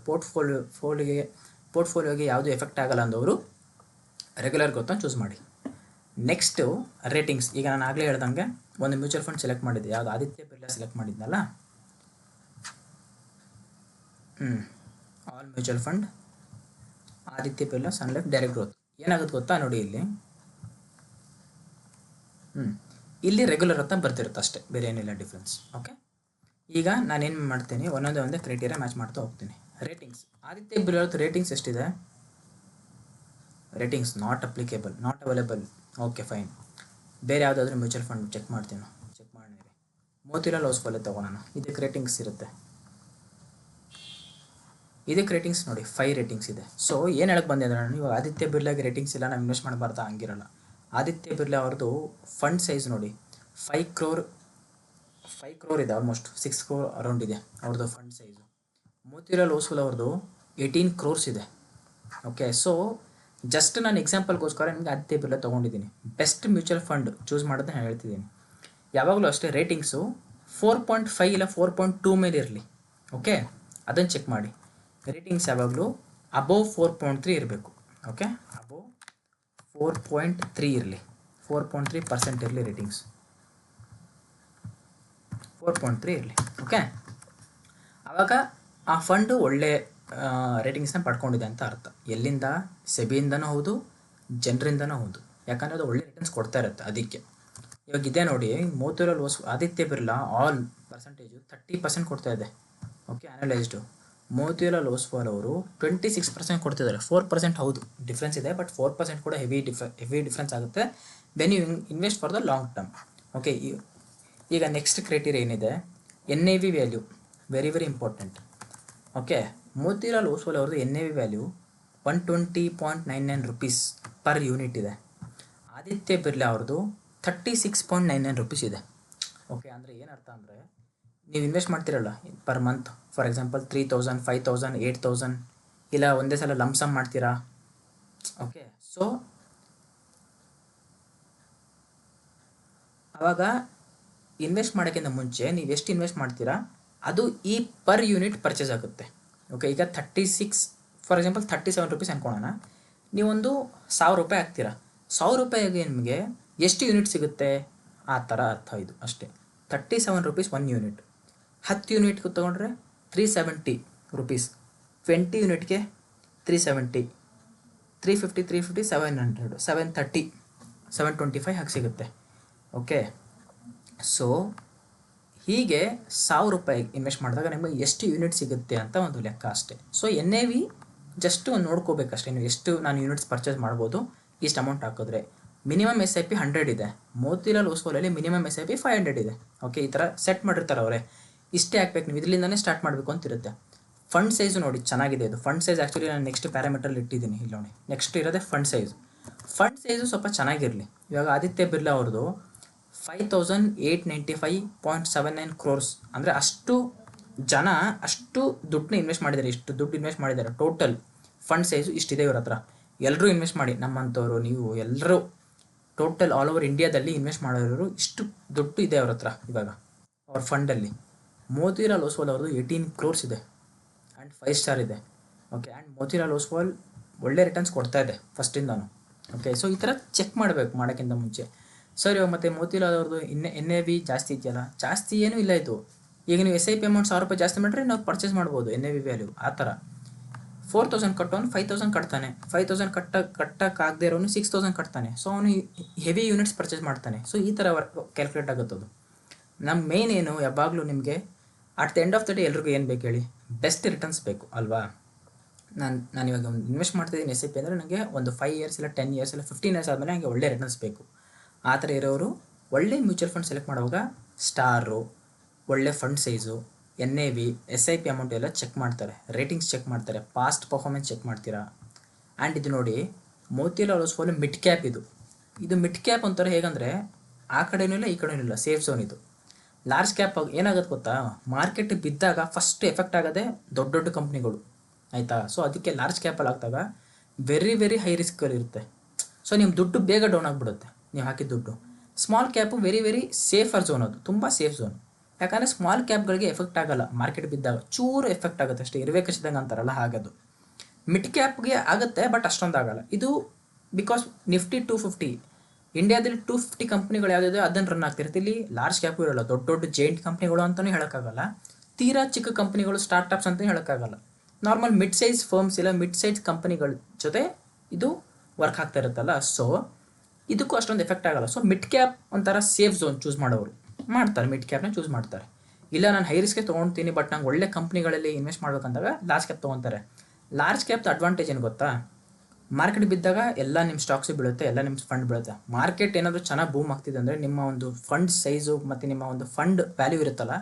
ಪೋರ್ಟ್ಫೋಲಿಯೋಗೆ ಯಾವುದು ಎಫೆಕ್ಟ್ ಆಗಲ್ಲ ಅಂದವರು ರೆಗ್ಯುಲರ್ ಗ್ರೋತನ್ನು ಚೂಸ್ ಮಾಡಿ. Next ratings. ಈಗ ನಾನು ಆಗಲೇ ಹೇಳ್ದಂಗೆ ಒಂದು ಮ್ಯೂಚುವಲ್ ಫಂಡ್ ಸೆಲೆಕ್ಟ್ ಮಾಡಿದ್ದೆ, ಯಾವುದು ಆದಿತ್ಯ ಬಿರ್ಲಾ ಸೆಲೆಕ್ಟ್ ಮಾಡಿದ್ನಲ್ಲ. All mutual fund Aditya Birla Sun Life direct growth. ಏನಾಗುತ್ತೆ ಗೊತ್ತಾ ನೋಡಿ ಇಲ್ಲಿ, ಇಲ್ಲಿ ರೆಗ್ಯುಲರ್ ಅಂತ ಬರ್ತಿರುತ್ತೆ ಅಷ್ಟೇ, ಬೇರೆ ಏನಿಲ್ಲ ಡಿಫ್ರೆನ್ಸ್. ಓಕೆ, ಈಗ ನಾನೇನು ಮಾಡ್ತೀನಿ, ಒಂದೊಂದೇ ಕ್ರೈಟೀರಿಯಾ ಮ್ಯಾಚ್ ಮಾಡ್ತಾ ಹೋಗ್ತೀನಿ. ರೇಟಿಂಗ್ಸ್, ಆದಿತ್ಯ ಬಿರ್ಲಾದ ರೇಟಿಂಗ್ಸ್ ಎಷ್ಟಿದೆ? Ratings not applicable, not available. Okay fine. ಬೇರೆ ಯಾವುದಾದ್ರೂ ಮ್ಯೂಚುವಲ್ ಫಂಡ್ ಚೆಕ್ ಮಾಡ್ತೀನಿ, ಚೆಕ್ ಮಾಡಿ. ಮೋತಿಲಾಲ್ ಓಸ್ವಾಲ್ ತೊಗೊಳೋಣ, ಇದಕ್ಕೆ ರೇಟಿಂಗ್ಸ್ ಇರುತ್ತೆ. ಇದಕ್ಕೆ ರೇಟಿಂಗ್ಸ್ ನೋಡಿ 5 ರೇಟಿಂಗ್ಸ್ ಇದೆ. ಸೊ ಏನು ಹೇಳಕ್ಕೆ ಬಂದೆ ಅಂದರೆ, ನೀವು ಆದಿತ್ಯ ಬಿರ್ಲಾಗೆ ರೇಟಿಂಗ್ಸ್ ಇಲ್ಲ, ನಾವು ಇನ್ವೆಸ್ಟ್ ಮಾಡಬಾರ್ದು, ಹಂಗಿರಲ್ಲ. ಆದಿತ್ಯ ಬಿರ್ಲಾ ಅವ್ರದ್ದು ಫಂಡ್ ಸೈಜ್ ನೋಡಿ 5 ಕ್ರೋರ್ ಇದೆ, ಆಲ್ಮೋಸ್ಟ್ 6 ಕ್ರೋರ್ ಅರೌಂಡ್ ಇದೆ ಅವ್ರದ್ದು ಫಂಡ್ ಸೈಜು. ಮೋತಿಲಾಲ್ ಓಸ್ವಾಲ್ ಅವ್ರದ್ದು 18 ಕ್ರೋರ್ಸ್ ಇದೆ. ಓಕೆ, ಸೊ ಜಸ್ಟ್ ನಾನು ಎಕ್ಸಾಂಪಲ್ಗೋಸ್ಕರ ನಿಮಗೆ ಆದಿತ್ಯ ಬಿರ್ಲಾ ತೊಗೊಂಡಿದ್ದೀನಿ. ಬೆಸ್ಟ್ ಮ್ಯೂಚುವಲ್ ಫಂಡ್ ಚೂಸ್ ಮಾಡೋದನ್ನ ನಾನು ಹೇಳ್ತಿದ್ದೀನಿ. ಯಾವಾಗಲೂ ಅಷ್ಟೇ ರೇಟಿಂಗ್ಸು 4.5 ಇಲ್ಲ 4.2 ಮೇಲೆ ಇರಲಿ. ಓಕೆ, ಅದನ್ನು ಚೆಕ್ ಮಾಡಿ. ರೇಟಿಂಗ್ಸ್ ಯಾವಾಗಲೂ ಅಬೋವ್ 4.3 ಇರಬೇಕು. ಓಕೆ, ಅಬೋವ್ 4.3 ಇರಲಿ, 4.3% ಇರಲಿ ರೇಟಿಂಗ್ಸ್, 4.3 ಇರಲಿ. ಓಕೆ, ಆವಾಗ ಆ ಫಂಡು ಒಳ್ಳೆ ರೇಟಿಂಗ್ಸ್ನ ಪಡ್ಕೊಂಡಿದೆ ಅಂತ ಅರ್ಥ. ಎಲ್ಲಿಂದ? ಸೆಬಿಯಿಂದನೂ ಹೌದು, ಜನರಿಂದನೂ ಹೌದು, ಯಾಕಂದರೆ ಅದು ಒಳ್ಳೆ ರಿಟರ್ನ್ಸ್ ಕೊಡ್ತಾ ಇರುತ್ತೆ. ಅದಕ್ಕೆ ಇವಾಗ ಇದೆ ನೋಡಿ, ಮೋತಿಲಾಲ್ ಓಸ್ವಾಲ್ ಆದಿತ್ಯ ಬಿರ್ಲಾ ಆಲ್ ಪರ್ಸೆಂಟೇಜು 30% ಕೊಡ್ತಾ ಇದೆ. ಓಕೆ, ಅನಲೈಸ್ಡು. ಮೋತಿಲಾಲ್ ಓಸ್ವಾಲ್ ಅವರು 26% ಕೊಡ್ತಿದ್ದಾರೆ. 4% ಹೌದು ಡಿಫ್ರೆನ್ಸ್ ಇದೆ, ಬಟ್ 4% ಕೂಡ ಹೆವಿ ಡಿಫ್ರೆನ್ಸ್ ಆಗುತ್ತೆ when you invest for the long term. Okay, ಈಗ ನೆಕ್ಸ್ಟ್ ಕ್ರೈಟೀರಿಯಾ ಏನಿದೆ, NAV value, very important. Okay, Motilal Oswal ಅವ್ರದ್ದು NAV value 120.99 rupees per unit ಇದೆ. ಆದಿತ್ಯ ಬಿರ್ಲಾ ಅವ್ರದ್ದು 36.99 ರುಪೀಸ್ ಇದೆ. ಓಕೆ, ಅಂದರೆ ಏನರ್ಥ ಅಂದರೆ, ನೀವು ಇನ್ವೆಸ್ಟ್ ಮಾಡ್ತಿರಲ್ಲ ಪರ್ ಮಂತ್, ಫಾರ್ ಎಕ್ಸಾಂಪಲ್ 3000, 5000, 8000, ಇಲ್ಲ ಒಂದೇ ಸಲ ಲಂಸಮ್ ಮಾಡ್ತೀರಾ. ಓಕೆ, ಸೊ ಆವಾಗ ಇನ್ವೆಸ್ಟ್ ಮಾಡೋಕ್ಕಿಂತ ಮುಂಚೆ ನೀವು ಎಷ್ಟು ಇನ್ವೆಸ್ಟ್ ಮಾಡ್ತೀರಾ ಅದು ಈ ಪರ್ ಯೂನಿಟ್ ಪರ್ಚೇಸ್ ಆಗುತ್ತೆ. ಓಕೆ, ಈಗ 36, ಫಾರ್ ಎಕ್ಸಾಂಪಲ್ 37 ರುಪೀಸ್ ಅನ್ಕೊಳ್ಳೋಣ. ನೀವೊಂದು 1000 ರೂಪಾಯಿ ಹಾಕ್ತೀರಾ, 1000 ರೂಪಾಯಿಗೆ ನಿಮಗೆ ಎಷ್ಟು ಯೂನಿಟ್ ಸಿಗುತ್ತೆ ಆ ಥರ ಅರ್ಥ ಇದು ಅಷ್ಟೇ. 37 ರುಪೀಸ್ 1 ಯೂನಿಟ್. 10 ಯೂನಿಟ್ಗೆ ತೊಗೊಂಡ್ರೆ 370 ರುಪೀಸ್, 20 ಯೂನಿಟ್ಗೆ 370, 350, 700, 730, 725 ಹಾಗೆ ಸಿಗುತ್ತೆ. ಓಕೆ, ಸೊ ಹೀಗೆ 1000 ರೂಪಾಯಿ ಇನ್ವೆಸ್ಟ್ ಮಾಡಿದಾಗ ನಿಮಗೆ ಎಷ್ಟು ಯೂನಿಟ್ ಸಿಗುತ್ತೆ ಅಂತ ಒಂದು ಲೆಕ್ಕ ಅಷ್ಟೇ. ಸೊ NAV ಜಸ್ಟ್ ಒಂದು ನೋಡ್ಕೋಬೇಕಷ್ಟೇ, ನೀವು ಎಷ್ಟು ನಾನು ಯೂನಿಟ್ಸ್ ಪರ್ಚೇಸ್ ಮಾಡ್ಬೋದು ಇಷ್ಟು ಅಮೌಂಟ್ ಹಾಕಿದ್ರೆ. ಮಿನಿಮಮ್ SIP 100 ಇದೆ. ಮೋತಿಲಾಲ್ ಓಸ್ವಾಲಲ್ಲಿ ಮಿನಿಮಮ್ SIP 500 ಇದೆ. ಓಕೆ, ಈ ಥರ ಸೆಟ್ ಮಾಡಿರ್ತಾರೆ ಅವರೇ, ಇಷ್ಟೇ ಹಾಕ್ಬೇಕು ನೀವು, ಇದರಿಂದನೇ ಸ್ಟಾರ್ಟ್ ಮಾಡಬೇಕು ಅಂತಿರುತ್ತೆ. ಫಂಡ್ ಸೈಜು ನೋಡಿ ಚೆನ್ನಾಗಿದೆ ಇದು. ಫಂಡ್ ಸೈಜ್ ಆ್ಯಕ್ಚುಲಿ ನಾನು ನೆಕ್ಸ್ಟ್ ಪ್ಯಾರಾಮೀಟರಲ್ಲಿ ಇಟ್ಟಿದ್ದೀನಿ ಇಲ್ಲಿ ನೋಡಿ. ನೆಕ್ಸ್ಟ್ ಇರೋದೇ ಫಂಡ್ ಸೈಜು. ಫಂಡ್ ಸೈಜು ಸ್ವಲ್ಪ ಚೆನ್ನಾಗಿರಲಿ. ಇವಾಗ ಆದಿತ್ಯ ಬಿರ್ಲಾ ಅವ್ರದ್ದು 5895.79 ಕ್ರೋರ್ಸ್, ಅಂದರೆ ಅಷ್ಟು ಜನ ಅಷ್ಟು ದುಡ್ಡನ್ನ ಇನ್ವೆಸ್ಟ್ ಮಾಡಿದ್ದಾರೆ, ಇಷ್ಟು ದುಡ್ಡು ಇನ್ವೆಸ್ಟ್ ಮಾಡಿದ್ದಾರೆ. ಟೋಟಲ್ ಫಂಡ್ ಸೈಜು ಇಷ್ಟಿದೆ ಇವ್ರ ಹತ್ರ. ಎಲ್ಲರೂ ಇನ್ವೆಸ್ಟ್ ಮಾಡಿ, ನಮ್ಮಂಥವ್ರು ನೀವು ಎಲ್ಲರೂ ಟೋಟಲ್ ಆಲ್ ಓವರ್ ಇಂಡಿಯಾದಲ್ಲಿ ಇನ್ವೆಸ್ಟ್ ಮಾಡೋರು ಇಷ್ಟು ದುಡ್ಡು ಇದೆ ಅವ್ರ ಹತ್ರ ಇವಾಗ ಅವ್ರ ಫಂಡಲ್ಲಿ. ಮೋತಿಲಾಲ್ ಓಸ್ವಾಲ್ ಅವ್ರದ್ದು 18 ಕ್ರೋರ್ಸ್ ಇದೆ ಆ್ಯಂಡ್ 5 ಸ್ಟಾರ್ ಇದೆ. ಓಕೆ, ಆ್ಯಂಡ್ ಮೋತಿಲಾಲ್ ಓಸ್ವಾಲ್ ಒಳ್ಳೆ ರಿಟರ್ನ್ಸ್ ಕೊಡ್ತಾ ಇದೆ ಫಸ್ಟಿಂದಾನು. ಓಕೆ, ಸೊ ಈ ಥರ ಚೆಕ್ ಮಾಡಬೇಕು ಮಾಡೋಕ್ಕಿಂತ ಮುಂಚೆ. ಸರ್, ಇವಾಗ ಮತ್ತು ಮೋತಿಲಾಲ್ ಅವ್ರದ್ದು NAV ಜಾಸ್ತಿ ಇದೆಯಲ್ಲ, ಜಾಸ್ತಿ ಏನೂ ಇಲ್ಲ ಇದು. ಈಗ ನೀವು SIP ಅಮೌಂಟ್ 1000 ರೂಪಾಯಿ ಜಾಸ್ತಿ ಮಾಡಿದ್ರೆ ನಾವು ಪರ್ಚೇಸ್ ಮಾಡ್ಬೋದು NAV ವ್ಯಾಲ್ಯೂ. ಆ ಥರ 4000 ಕಟ್ಟೋನು 5000 ಕಟ್ತಾನೆ, 5000 ಕಟ್ಟಕ್ಕಾಗದೇ ಇರೋನು 6000 ಕಟ್ತಾನೆ. ಸೊ ಅವನು ಹೆವಿ ಯೂನಿಟ್ಸ್ ಪರ್ಚೇಸ್ ಮಾಡ್ತಾನೆ. ಸೊ ಈ ಥರ ಕ್ಯಾಲ್ಕುಲೇಟ್ ಆಗುತ್ತದು. ನಮ್ಮ ಮೇನ್ ಏನು ಯಾವಾಗಲೂ ನಿಮಗೆ at the end of the day ಎಲ್ರಿಗೂ ಏನು ಬೇಕು ಹೇಳಿ, ಬೆಸ್ಟ್ ರಿಟರ್ನ್ಸ್ ಬೇಕು ಅಲ್ವಾ. ನಾನು ಇವಾಗ ಒಂದು ಇನ್ವೆಸ್ಟ್ ಮಾಡ್ತಿದ್ದೀನಿ SIP ಅಂದರೆ ನನಗೆ ಒಂದು 5 ಇಯರ್ಸ್ ಇಲ್ಲ 10 ಇಯರ್ಸ್ ಇಲ್ಲ 15 ಇಯರ್ಸ್ ಆದಮೇಲೆ ನನಗೆ ಒಳ್ಳೆ ರಿಟರ್ನ್ಸ್ ಬೇಕು. ಆ ಥರ ಇರೋರು ಒಳ್ಳೆ ಮ್ಯೂಚುವಲ್ ಫಂಡ್ ಸೆಲೆಕ್ಟ್ ಮಾಡುವಾಗ ಸ್ಟಾರು, ಒಳ್ಳೆ fund size, NAV, SIP amount ಎಲ್ಲ ಚೆಕ್ ಮಾಡ್ತಾರೆ, ರೇಟಿಂಗ್ಸ್ ಚೆಕ್ ಮಾಡ್ತಾರೆ, ಪಾಸ್ಟ್ ಪರ್ಫಾರ್ಮೆನ್ಸ್ ಚೆಕ್ ಮಾಡ್ತೀರಾ. ಆ್ಯಂಡ್ ಇದು ನೋಡಿ, ಮೋತಿಲಾಲ್ ಓಸ್ವಾಲ್ ಮಿಡ್ ಕ್ಯಾಪ್ ಇದು ಮಿಡ್ ಕ್ಯಾಪ್ ಅಂತಾರೆ. ಹೇಗಂದರೆ ಆ ಕಡೆನೂ ಇಲ್ಲ ಈ ಕಡೆನೂ ಇಲ್ಲ, ಸೇಫ್ ಝೋನ್ ಇದು. ಲಾರ್ಜ್ ಕ್ಯಾಪ್ ಏನಾಗುತ್ತೆ ಗೊತ್ತಾ, ಮಾರ್ಕೆಟ್ ಬಿದ್ದಾಗ ಫಸ್ಟ್ ಎಫೆಕ್ಟ್ ಆಗೋದೇ ದೊಡ್ಡ ದೊಡ್ಡ ಕಂಪ್ನಿಗಳು, ಆಯಿತಾ. ಸೊ ಅದಕ್ಕೆ ಲಾರ್ಜ್ ಕ್ಯಾಪಲ್ಲಿ ಹಾಕಿದಾಗ ವೆರಿ ಹೈ ರಿಸ್ಕಲ್ಲಿ ಇರುತ್ತೆ. ಸೊ ನಿಮ್ಮ ದುಡ್ಡು ಬೇಗ ಡೌನ್ ಆಗಿಬಿಡುತ್ತೆ ನೀವು ಹಾಕಿದ ದುಡ್ಡು. Small cap very safer zone, ಅದು ತುಂಬ ಸೇಫ್ ಝೋನ್. ಯಾಕಂದರೆ ಸ್ಮಾಲ್ ಕ್ಯಾಪ್ಗಳಿಗೆ ಎಫೆಕ್ಟ್ ಆಗಲ್ಲ, ಮಾರ್ಕೆಟ್ ಬಿದ್ದಾಗ ಚೂರು ಎಫೆಕ್ಟ್ ಆಗುತ್ತೆ ಅಷ್ಟೇ, ಇರುವೆ ಕಚ್ಚಿದಂಗೆ ಅಂತಾರಲ್ಲ ಹಾಗದು. ಮಿಡ್ ಕ್ಯಾಪ್ಗೆ ಆಗುತ್ತೆ ಬಟ್ ಅಷ್ಟೊಂದು ಆಗಲ್ಲ ಇದು. ಬಿಕಾಸ್ ನಿಫ್ಟಿ 250 ಇಂಡಿಯಾದಲ್ಲಿ 250 ಕಂಪ್ನಿಗಳು ಯಾವುದಿದೆ ಅದನ್ನು ರನ್ ಆಗ್ತಿರುತ್ತೆ. ಇಲ್ಲಿ ಲಾರ್ಜ್ ಕ್ಯಾಪು ಇರೋಲ್ಲ, ದೊಡ್ಡ ದೊಡ್ಡ ಜೈಂಟ್ ಕಂಪ್ನಿಗಳು ಅಂತಲೂ ಹೇಳೋಕ್ಕಾಗಲ್ಲ, ತೀರಾ ಚಿಕ್ಕ ಕಂಪ್ನಿಗಳು ಸ್ಟಾರ್ಟಪ್ಸ್ ಅಂತಲೂ ಹೇಳೋಕ್ಕಾಗಲ್ಲ. ನಾರ್ಮಲ್ ಮಿಡ್ ಸೈಜ್ ಫರ್ಮ್ಸ್ ಇಲ್ಲ ಮಿಡ್ ಸೈಜ್ ಕಂಪ್ನಿಗಳ ಜೊತೆ ಇದು ವರ್ಕ್ ಆಗ್ತಾ ಇರುತ್ತಲ್ಲ, ಸೊ ಇದಕ್ಕೂ ಅಷ್ಟೊಂದು ಎಫೆಕ್ಟ್ ಆಗಲ್ಲ. ಸೊ ಮಿಡ್ ಕ್ಯಾಪ್ ಒಂಥರ ಸೇಫ್ ಝೋನ್ ಚೂಸ್ ಮಾಡೋರು ಮಾಡ್ತಾರೆ, ಮಿಡ್ ಕ್ಯಾಪ್ನ ಚೂಸ್ ಮಾಡ್ತಾರೆ. ಇಲ್ಲ ನಾನು ಹೈ ರಿಸ್ಕೆ ತೊಗೊಳ್ತೀನಿ ಬಟ್ ನಂಗೆ ಒಳ್ಳೆ ಕಂಪ್ನಿಗಳಲ್ಲಿ ಇನ್ವೆಸ್ಟ್ ಮಾಡ್ಬೇಕಂದಾಗ ಲಾರ್ಜ್ ಕ್ಯಾಪ್ ತೊಗೊತಾರೆ. ಲಾರ್ಜ್ ಕ್ಯಾಪ್ದು ಅಡ್ವಾಂಟೇಜ್ ಏನು ಗೊತ್ತಾ, ಮಾರ್ಕೆಟ್ ಬಿದ್ದಾಗ ಎಲ್ಲ ನಿಮ್ಮ ಸ್ಟಾಕ್ಸು ಬೀಳುತ್ತೆ, ಎಲ್ಲ ನಿಮ್ಮ ಫಂಡ್ ಬೀಳುತ್ತೆ. ಮಾರ್ಕೆಟ್ ಏನಾದರೂ ಚೆನ್ನಾಗಿ ಬೂಮ್ ಆಗ್ತಿದೆ ಅಂದರೆ ನಿಮ್ಮ ಒಂದು ಫಂಡ್ ಸೈಜು ಮತ್ತು ನಿಮ್ಮ ಒಂದು ಫಂಡ್ ವ್ಯಾಲ್ಯೂ ಇರುತ್ತಲ್ಲ,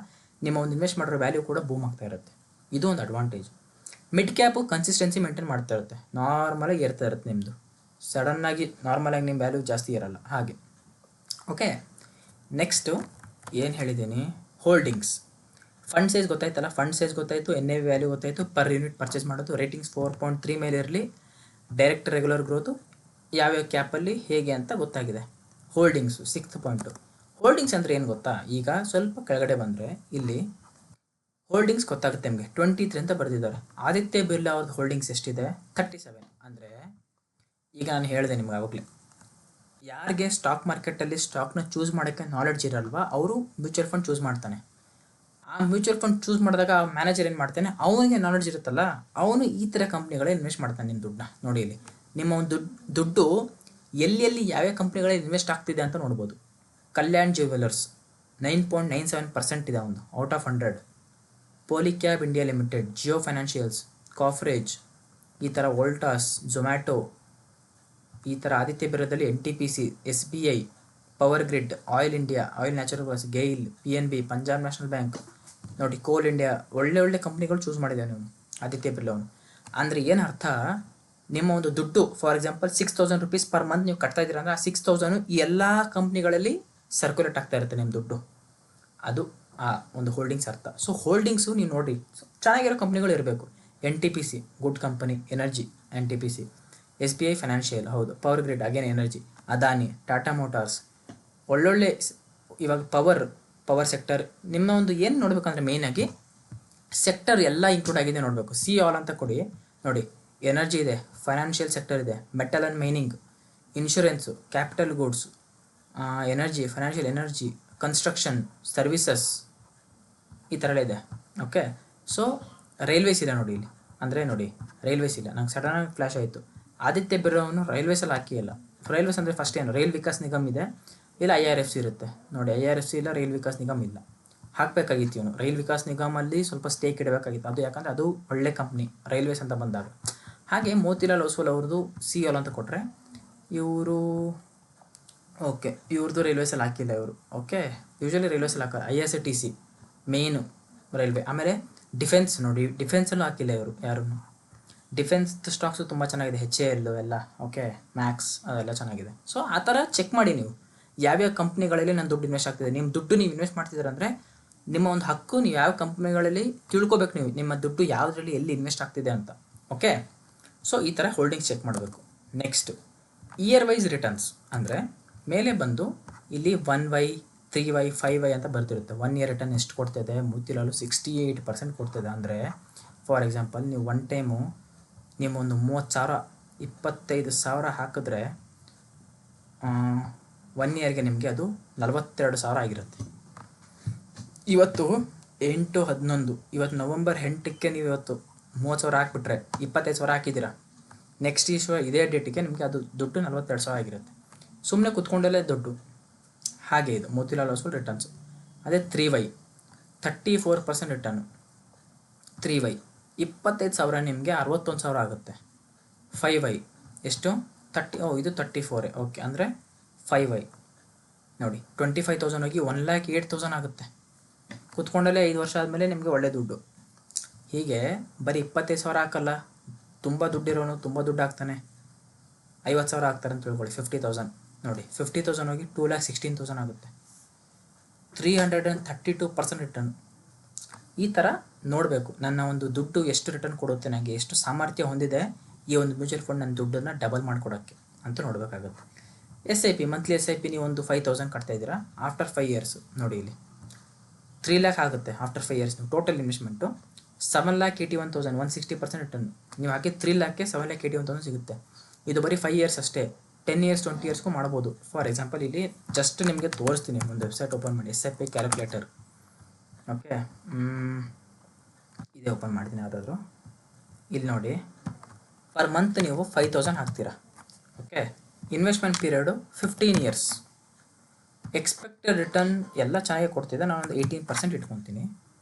ನಿಮ್ಮ ಒಂದು ಇನ್ವೆಸ್ಟ್ ಮಾಡಿರೋ ವ್ಯಾಲ್ಯೂ ಕೂಡ ಬೂಮ್ ಆಗ್ತಾ ಇರುತ್ತೆ. ಇದು ಒಂದು advantage. Mid cap consistency maintain ಮಾಡ್ತಾ ಇರುತ್ತೆ, ನಾರ್ಮಲಾಗಿ ಏರ್ತಾ ಇರುತ್ತೆ ನಿಮ್ಮದು, ಸಡನ್ನಾಗಿ ನಾರ್ಮಲಾಗಿ ನಿಮ್ಮ ವ್ಯಾಲ್ಯೂ ಜಾಸ್ತಿ ಇರಲ್ಲ ಹಾಗೆ. ಓಕೆ, ನೆಕ್ಸ್ಟು ಏನು ಹೇಳಿದ್ದೀನಿ, ಹೋಲ್ಡಿಂಗ್ಸ್. ಫಂಡ್ ಸೈಜ್ ಗೊತ್ತಾಯ್ತಲ್ಲ, ಫಂಡ್ ಸೈಜ್ ಗೊತ್ತಾಯಿತು, ಎನ್ ಎ ವ್ಯಾಲ್ಯೂ ಗೊತ್ತಾಯಿತು, ಪರ್ ಯೂನಿಟ್ ಪರ್ಚೇಸ್ ಮಾಡೋದು, ರೇಟಿಂಗ್ಸ್ 4.3 ಮೇಲೆ ಇರಲಿ, ಡೈರೆಕ್ಟ್ ರೆಗ್ಯುಲರ್ ಗ್ರೋತು ಯಾವ್ಯಾವ ಕ್ಯಾಪಲ್ಲಿ ಹೇಗೆ ಅಂತ ಗೊತ್ತಾಗಿದೆ. ಹೋಲ್ಡಿಂಗ್ಸು 6th ಪಾಯಿಂಟು. ಹೋಲ್ಡಿಂಗ್ಸ್ ಅಂದರೆ ಏನು ಗೊತ್ತಾ, ಈಗ ಸ್ವಲ್ಪ ಕೆಳಗಡೆ ಬಂದರೆ ಇಲ್ಲಿ ಹೋಲ್ಡಿಂಗ್ಸ್ ಗೊತ್ತಾಗುತ್ತೆ ನಿಮಗೆ. 23 ಅಂತ ಬರೆದಿದ್ದಾರೆ. ಆದಿತ್ಯ ಬಿರ್ಲಾ ಅವ್ರದ್ದು ಹೋಲ್ಡಿಂಗ್ಸ್ ಎಷ್ಟಿದೆ, 37. ಅಂದರೆ ಈಗ ನಾನು ಹೇಳಿದೆ ನಿಮ್ಗೆ ಆವಾಗಲೇ, ಯಾರಿಗೆ ಸ್ಟಾಕ್ ಮಾರ್ಕೆಟಲ್ಲಿ ಸ್ಟಾಕ್ನ ಚೂಸ್ ಮಾಡೋಕ್ಕೆ ನಾಲೆಡ್ಜ್ ಇರಲ್ವಾ ಅವರು ಮ್ಯೂಚುವಲ್ ಫಂಡ್ ಚೂಸ್ ಮಾಡ್ತಾನೆ. ಆ ಮ್ಯೂಚುವಲ್ ಫಂಡ್ ಚೂಸ್ ಮಾಡಿದಾಗ ಮ್ಯಾನೇಜರ್ ಏನು ಮಾಡ್ತಾನೆ, ಅವನಿಗೆ ನಾಲೆಡ್ಜ್ ಇರುತ್ತಲ್ಲ, ಅವನು ಈ ಥರ ಕಂಪ್ನಿಗಳೇ ಇನ್ವೆಸ್ಟ್ ಮಾಡ್ತಾನೆ ನಿಮ್ಮ ದುಡ್ಡನ್ನ. ನೋಡಿ ಇಲ್ಲಿ ನಿಮ್ಮ ಒಂದು ದುಡ್ಡು ಎಲ್ಲಿ ಯಾವ್ಯಾವ ಕಂಪ್ನಿಗಳಲ್ಲಿ ಇನ್ವೆಸ್ಟ್ ಆಗ್ತಿದೆ ಅಂತ ನೋಡ್ಬೋದು. ಕಲ್ಯಾಣ್ ಜ್ಯುವೆಲರ್ಸ್ 9.97% ಇದೆ ಒಂದು out of 100. Polycab India limited, Jio financials, Coforge, ಈ ಥರ ವೋಲ್ಟಾಸ್, ಝೊಮ್ಯಾಟೊ, ಈ ಥರ ಆದಿತ್ಯ ಬಿರ್ಲಾದಲ್ಲಿ NTPC, SBI, power grid, oil India, oil natural gas, GAIL, PNB, Punjab National Bank, ನೋಡಿ ಕೋಲ್ ಇಂಡಿಯಾ, ಒಳ್ಳೆ ಕಂಪ್ನಿಗಳು ಚೂಸ್ ಮಾಡಿದ್ದಾನೆ ಅವನು ಆದಿತ್ಯ ಬಿರ್ಲಾ ಅವನು. ಅಂದರೆ ಏನು ಅರ್ಥ, ನಿಮ್ಮ ಒಂದು ದುಡ್ಡು for example 6,000 rupees per month ನೀವು ಕಟ್ತಾ ಇದ್ದೀರ ಅಂದರೆ ಆ 6,000 ಈ ಎಲ್ಲ ಕಂಪ್ನಿಗಳಲ್ಲಿ ಸರ್ಕ್ಯುಲೇಟ್ ಆಗ್ತಾ ಇರುತ್ತೆ ನಿಮ್ಮ ದುಡ್ಡು. ಅದು ಆ ಒಂದು ಹೋಲ್ಡಿಂಗ್ಸ್ ಅರ್ಥ. ಸೊ ಹೋಲ್ಡಿಂಗ್ಸು ನೀವು ನೋಡಿ ಚೆನ್ನಾಗಿರೋ ಕಂಪ್ನಿಗಳು ಇರಬೇಕು. NTPC good company, energy NTPC, SBI financial, ಹೌದು, power grid again energy, Adani, Tata Motors, ಒಳ್ಳೊಳ್ಳೆ ಇವಾಗ ಪವರ್ ಸೆಕ್ಟರ್. ನಿಮ್ಮ ಒಂದು ಏನು ನೋಡಬೇಕಂದ್ರೆ ಮೇಯ್ನಾಗಿ ಸೆಕ್ಟರ್ ಎಲ್ಲ ಇನ್ಕ್ಲೂಡ್ ಆಗಿದೆ ನೋಡಬೇಕು. ಸಿ ಆಲ್ ಅಂತ ಕೊಡಿ, ನೋಡಿ ಎನರ್ಜಿ ಇದೆ, ಫೈನಾನ್ಷಿಯಲ್ ಸೆಕ್ಟರ್ ಇದೆ, metal and mining, insurance, capital goods, energy, financial energy, construction, services, ಈ ಥರ ಎಲ್ಲ ಇದೆ. ಓಕೆ, ಸೊ ರೈಲ್ವೇಸ್ ಇಲ್ಲ ನೋಡಿ ಇಲ್ಲಿ, ಅಂದರೆ ನೋಡಿ ರೈಲ್ವೇಸ್ ಇಲ್ಲ, ನಂಗೆ ಸಡನ್ನಾಗಿ ಫ್ಲ್ಯಾಶ್ ಆಯಿತು. ಆದಿತ್ಯ ಬಿರ್ಲಾವನ್ನು ರೈಲ್ವೇಸಲ್ಲಿ ಹಾಕಿಲ್ಲ. ರೈಲ್ವೇಸ್ ಅಂದರೆ ಫಸ್ಟ್ ಏನು, ರೈಲ್ ವಿಕಾಸ್ ನಿಗಮ್ ಇದೆ, ಇಲ್ಲ IRFC ಇರುತ್ತೆ ನೋಡಿ. IRFC ಇಲ್ಲ, ರೈಲ್ ವಿಕಾಸ್ ನಿಗಮ್ ಇಲ್ಲ. ಹಾಕಬೇಕಾಗಿತ್ತು ಇವನು ರೈಲ್ ವಿಕಾಸ್ ನಿಗಮಲ್ಲಿ ಸ್ವಲ್ಪ ಸ್ಟೇಕ್ ಇಡಬೇಕಾಗಿತ್ತು. ಅದು ಯಾಕಂದರೆ ಅದು ಒಳ್ಳೆ ಕಂಪ್ನಿ ರೈಲ್ವೇಸ್ ಅಂತ ಬಂದಾಗ. ಹಾಗೆ ಮೋತಿಲಾಲ್ ಒಸ್ವಾಲ್ ಅವ್ರದ್ದು CL ಅಂತ ಕೊಟ್ಟರೆ ಇವರು ಓಕೆ, ಇವ್ರದ್ದು ರೈಲ್ವೇಸಲ್ಲಿ ಹಾಕಿಲ್ಲ ಇವರು. ಓಕೆ, ಯೂಶ್ವಲಿ ರೈಲ್ವೇಸಲ್ಲಿ ಹಾಕಲ್ಲ. IRCTC ಮೇಯ್ನು ರೈಲ್ವೆ. ಆಮೇಲೆ ಡಿಫೆನ್ಸ್ ನೋಡಿ, ಡಿಫೆನ್ಸಲ್ಲೂ ಹಾಕಿಲ್ಲ ಇವರು ಯಾರು. ಡಿಫೆನ್ಸ್ ಸ್ಟಾಕ್ಸು ತುಂಬ ಚೆನ್ನಾಗಿದೆ, HAL ಎಲ್ಲ. ಓಕೆ, ಮ್ಯಾಕ್ಸ್ ಅದೆಲ್ಲ ಚೆನ್ನಾಗಿದೆ. ಸೊ ಆ ಥರ ಚೆಕ್ ಮಾಡಿ ನೀವು ಯಾವ್ಯಾವ ಕಂಪ್ನಿಗಳಲ್ಲಿ ನನ್ನ ದುಡ್ಡು ಇನ್ವೆಸ್ಟ್ ಆಗ್ತಿದೆ. ನಿಮ್ಮ ದುಡ್ಡು ನೀವು ಇನ್ವೆಸ್ಟ್ ಮಾಡ್ತಿದ್ದೀರ ಅಂದರೆ ನಿಮ್ಮ ಒಂದು ಹಕ್ಕು, ನೀವು ಯಾವ ಕಂಪ್ನಿಗಳಲ್ಲಿ ತಿಳ್ಕೊಬೇಕು, ನೀವು ನಿಮ್ಮ ದುಡ್ಡು ಯಾವುದರಲ್ಲಿ ಎಲ್ಲಿ ಇನ್ವೆಸ್ಟ್ ಆಗ್ತಿದೆ ಅಂತ. ಓಕೆ, ಸೊ ಈ ಥರ ಹೋಲ್ಡಿಂಗ್ಸ್ ಚೆಕ್ ಮಾಡಬೇಕು. ನೆಕ್ಸ್ಟು ಇಯರ್ ವೈಸ್ ರಿಟರ್ನ್ಸ್ ಅಂದರೆ ಮೇಲೆ ಬಂದು ಇಲ್ಲಿ 1Y, 3Y, 5Y ಅಂತ ಬರ್ತಿರುತ್ತೆ. 1 year ರಿಟರ್ನ್ ಎಷ್ಟು ಕೊಡ್ತಿದೆ, ಮೋತಿಲಾಲು 68% ಕೊಡ್ತಿದೆ. ಅಂದರೆ ಫಾರ್ ಎಕ್ಸಾಂಪಲ್ ನೀವು ಒನ್ ಟೈಮು ನಿಮ್ಮ ಒಂದು 30,000, 25,000 ಹಾಕಿದ್ರೆ 1 yearಗೆ ನಿಮಗೆ ಅದು 42,000 ಆಗಿರುತ್ತೆ. ಇವತ್ತು 8/11, ಇವತ್ತು November 8ಕ್ಕೆ ನೀವು ಇವತ್ತು 30,000 ಹಾಕಿಬಿಟ್ರೆ 25,000 ಹಾಕಿದ್ದೀರಾ, ನೆಕ್ಸ್ಟ್ ಇದೇ ಡೇಟಿಗೆ ನಿಮಗೆ ಅದು ದುಡ್ಡು 42,000 ಆಗಿರುತ್ತೆ. ಸುಮ್ಮನೆ ಕುತ್ಕೊಂಡಲ್ಲೇ ದುಡ್ಡು. ಹಾಗೆ ಇದು ಮೋತಿಲಾಲ್ ಒಸ್ವಾಲ್ ರಿಟರ್ನ್ಸ್. ಅದೇ 3Y 34% ರಿಟರ್ನು. 3Y 25,000 ನಿಮಗೆ 61,000 ಆಗುತ್ತೆ. 5Y ಎಷ್ಟು 30, ಇದು 34. ಓಕೆ, ಅಂದರೆ 5Y ನೋಡಿ 25,000 ಹೋಗಿ 1,08,000 ಆಗುತ್ತೆ. ಕುತ್ಕೊಂಡಲ್ಲೇ 5 ವರ್ಷ ಆದಮೇಲೆ ನಿಮಗೆ ಒಳ್ಳೆ ದುಡ್ಡು. ಹೀಗೆ ಬರೀ 25,000 ಹಾಕಲ್ಲ, ತುಂಬ ದುಡ್ಡಿರೋನು ತುಂಬ ದುಡ್ಡು ಹಾಕ್ತಾನೆ. 50,000 ಹಾಕ್ತಾರೆ ಅಂತ ತಿಳ್ಕೊಳ್ಳಿ, 50,000 ನೋಡಿ, 50,000 ಹೋಗಿ 2,16,000 ಆಗುತ್ತೆ. 332% ರಿಟರ್ನ್. ಈ ಥರ ನೋಡಬೇಕು, ನನ್ನ ಒಂದು ದುಡ್ಡು ಎಷ್ಟು ರಿಟರ್ನ್ ಕೊಡುತ್ತೆ, ನನಗೆ ಎಷ್ಟು ಸಾಮರ್ಥ್ಯ ಹೊಂದಿದೆ ಈ ಒಂದು ಮ್ಯೂಚುವಲ್ ಫಂಡ್ ನನ್ನ ದುಡ್ಡನ್ನು ಡಬಲ್ ಮಾಡಿಕೊಡೋಕ್ಕೆ ಅಂತ ನೋಡಬೇಕಾಗುತ್ತೆ. SIP ಮಂತ್ಲಿ SIP ನೀವು ಒಂದು 5,000 ಕಟ್ತಾ ಇದ್ದೀರಾ, ಆಫ್ಟರ್ 5 years ನೋಡಿ ಇಲ್ಲಿ 3 lakh ಆಗುತ್ತೆ. ಆಫ್ಟರ್ 5 years ನೀವು ಟೋಟಲ್ ಇನ್ವೆಸ್ಟ್ಮೆಂಟು 7,81,000, 160% ರಿಟರ್ನ್. ನೀವು ಹಾಕಿ 3 lakhಗೆ 7,81,000 ಸಿಗುತ್ತೆ. ಇದು ಬರೀ 5 years ಅಷ್ಟೇ. 10 ಇಯರ್ಸ್ 20 ಇಯರ್ಸ್ಗೂ ಮಾಡ್ಬೋದು. ಫಾರ್ ಎಕ್ಸಾಂಪಲ್ ಇಲ್ಲಿ ಜಸ್ಟ್ ನಿಮಗೆ ತೋರಿಸ್ತೀನಿ, ಒಂದು ವೆಬ್ಸೈಟ್ ಓಪನ್ ಮಾಡಿ, SIP ಕ್ಯಾಲ್ಕುಲೇಟರ್. ಓಕೆ, ಇದೇ ಓಪನ್ ಮಾಡ್ತೀನಿ ಯಾವುದಾದ್ರು. ಇಲ್ಲಿ ನೋಡಿ, ಪರ್ ಮಂತ್ ನೀವು 5000 ಹಾಕ್ತೀರಾ. Okay, investment period 15 years. Expected return ಎಲ್ಲ ಚೆನ್ನಾಗಿ ಕೊಡ್ತಿದ್ದೆ. ನಾನೊಂದು 18% ಇಟ್ಕೊತೀನಿ.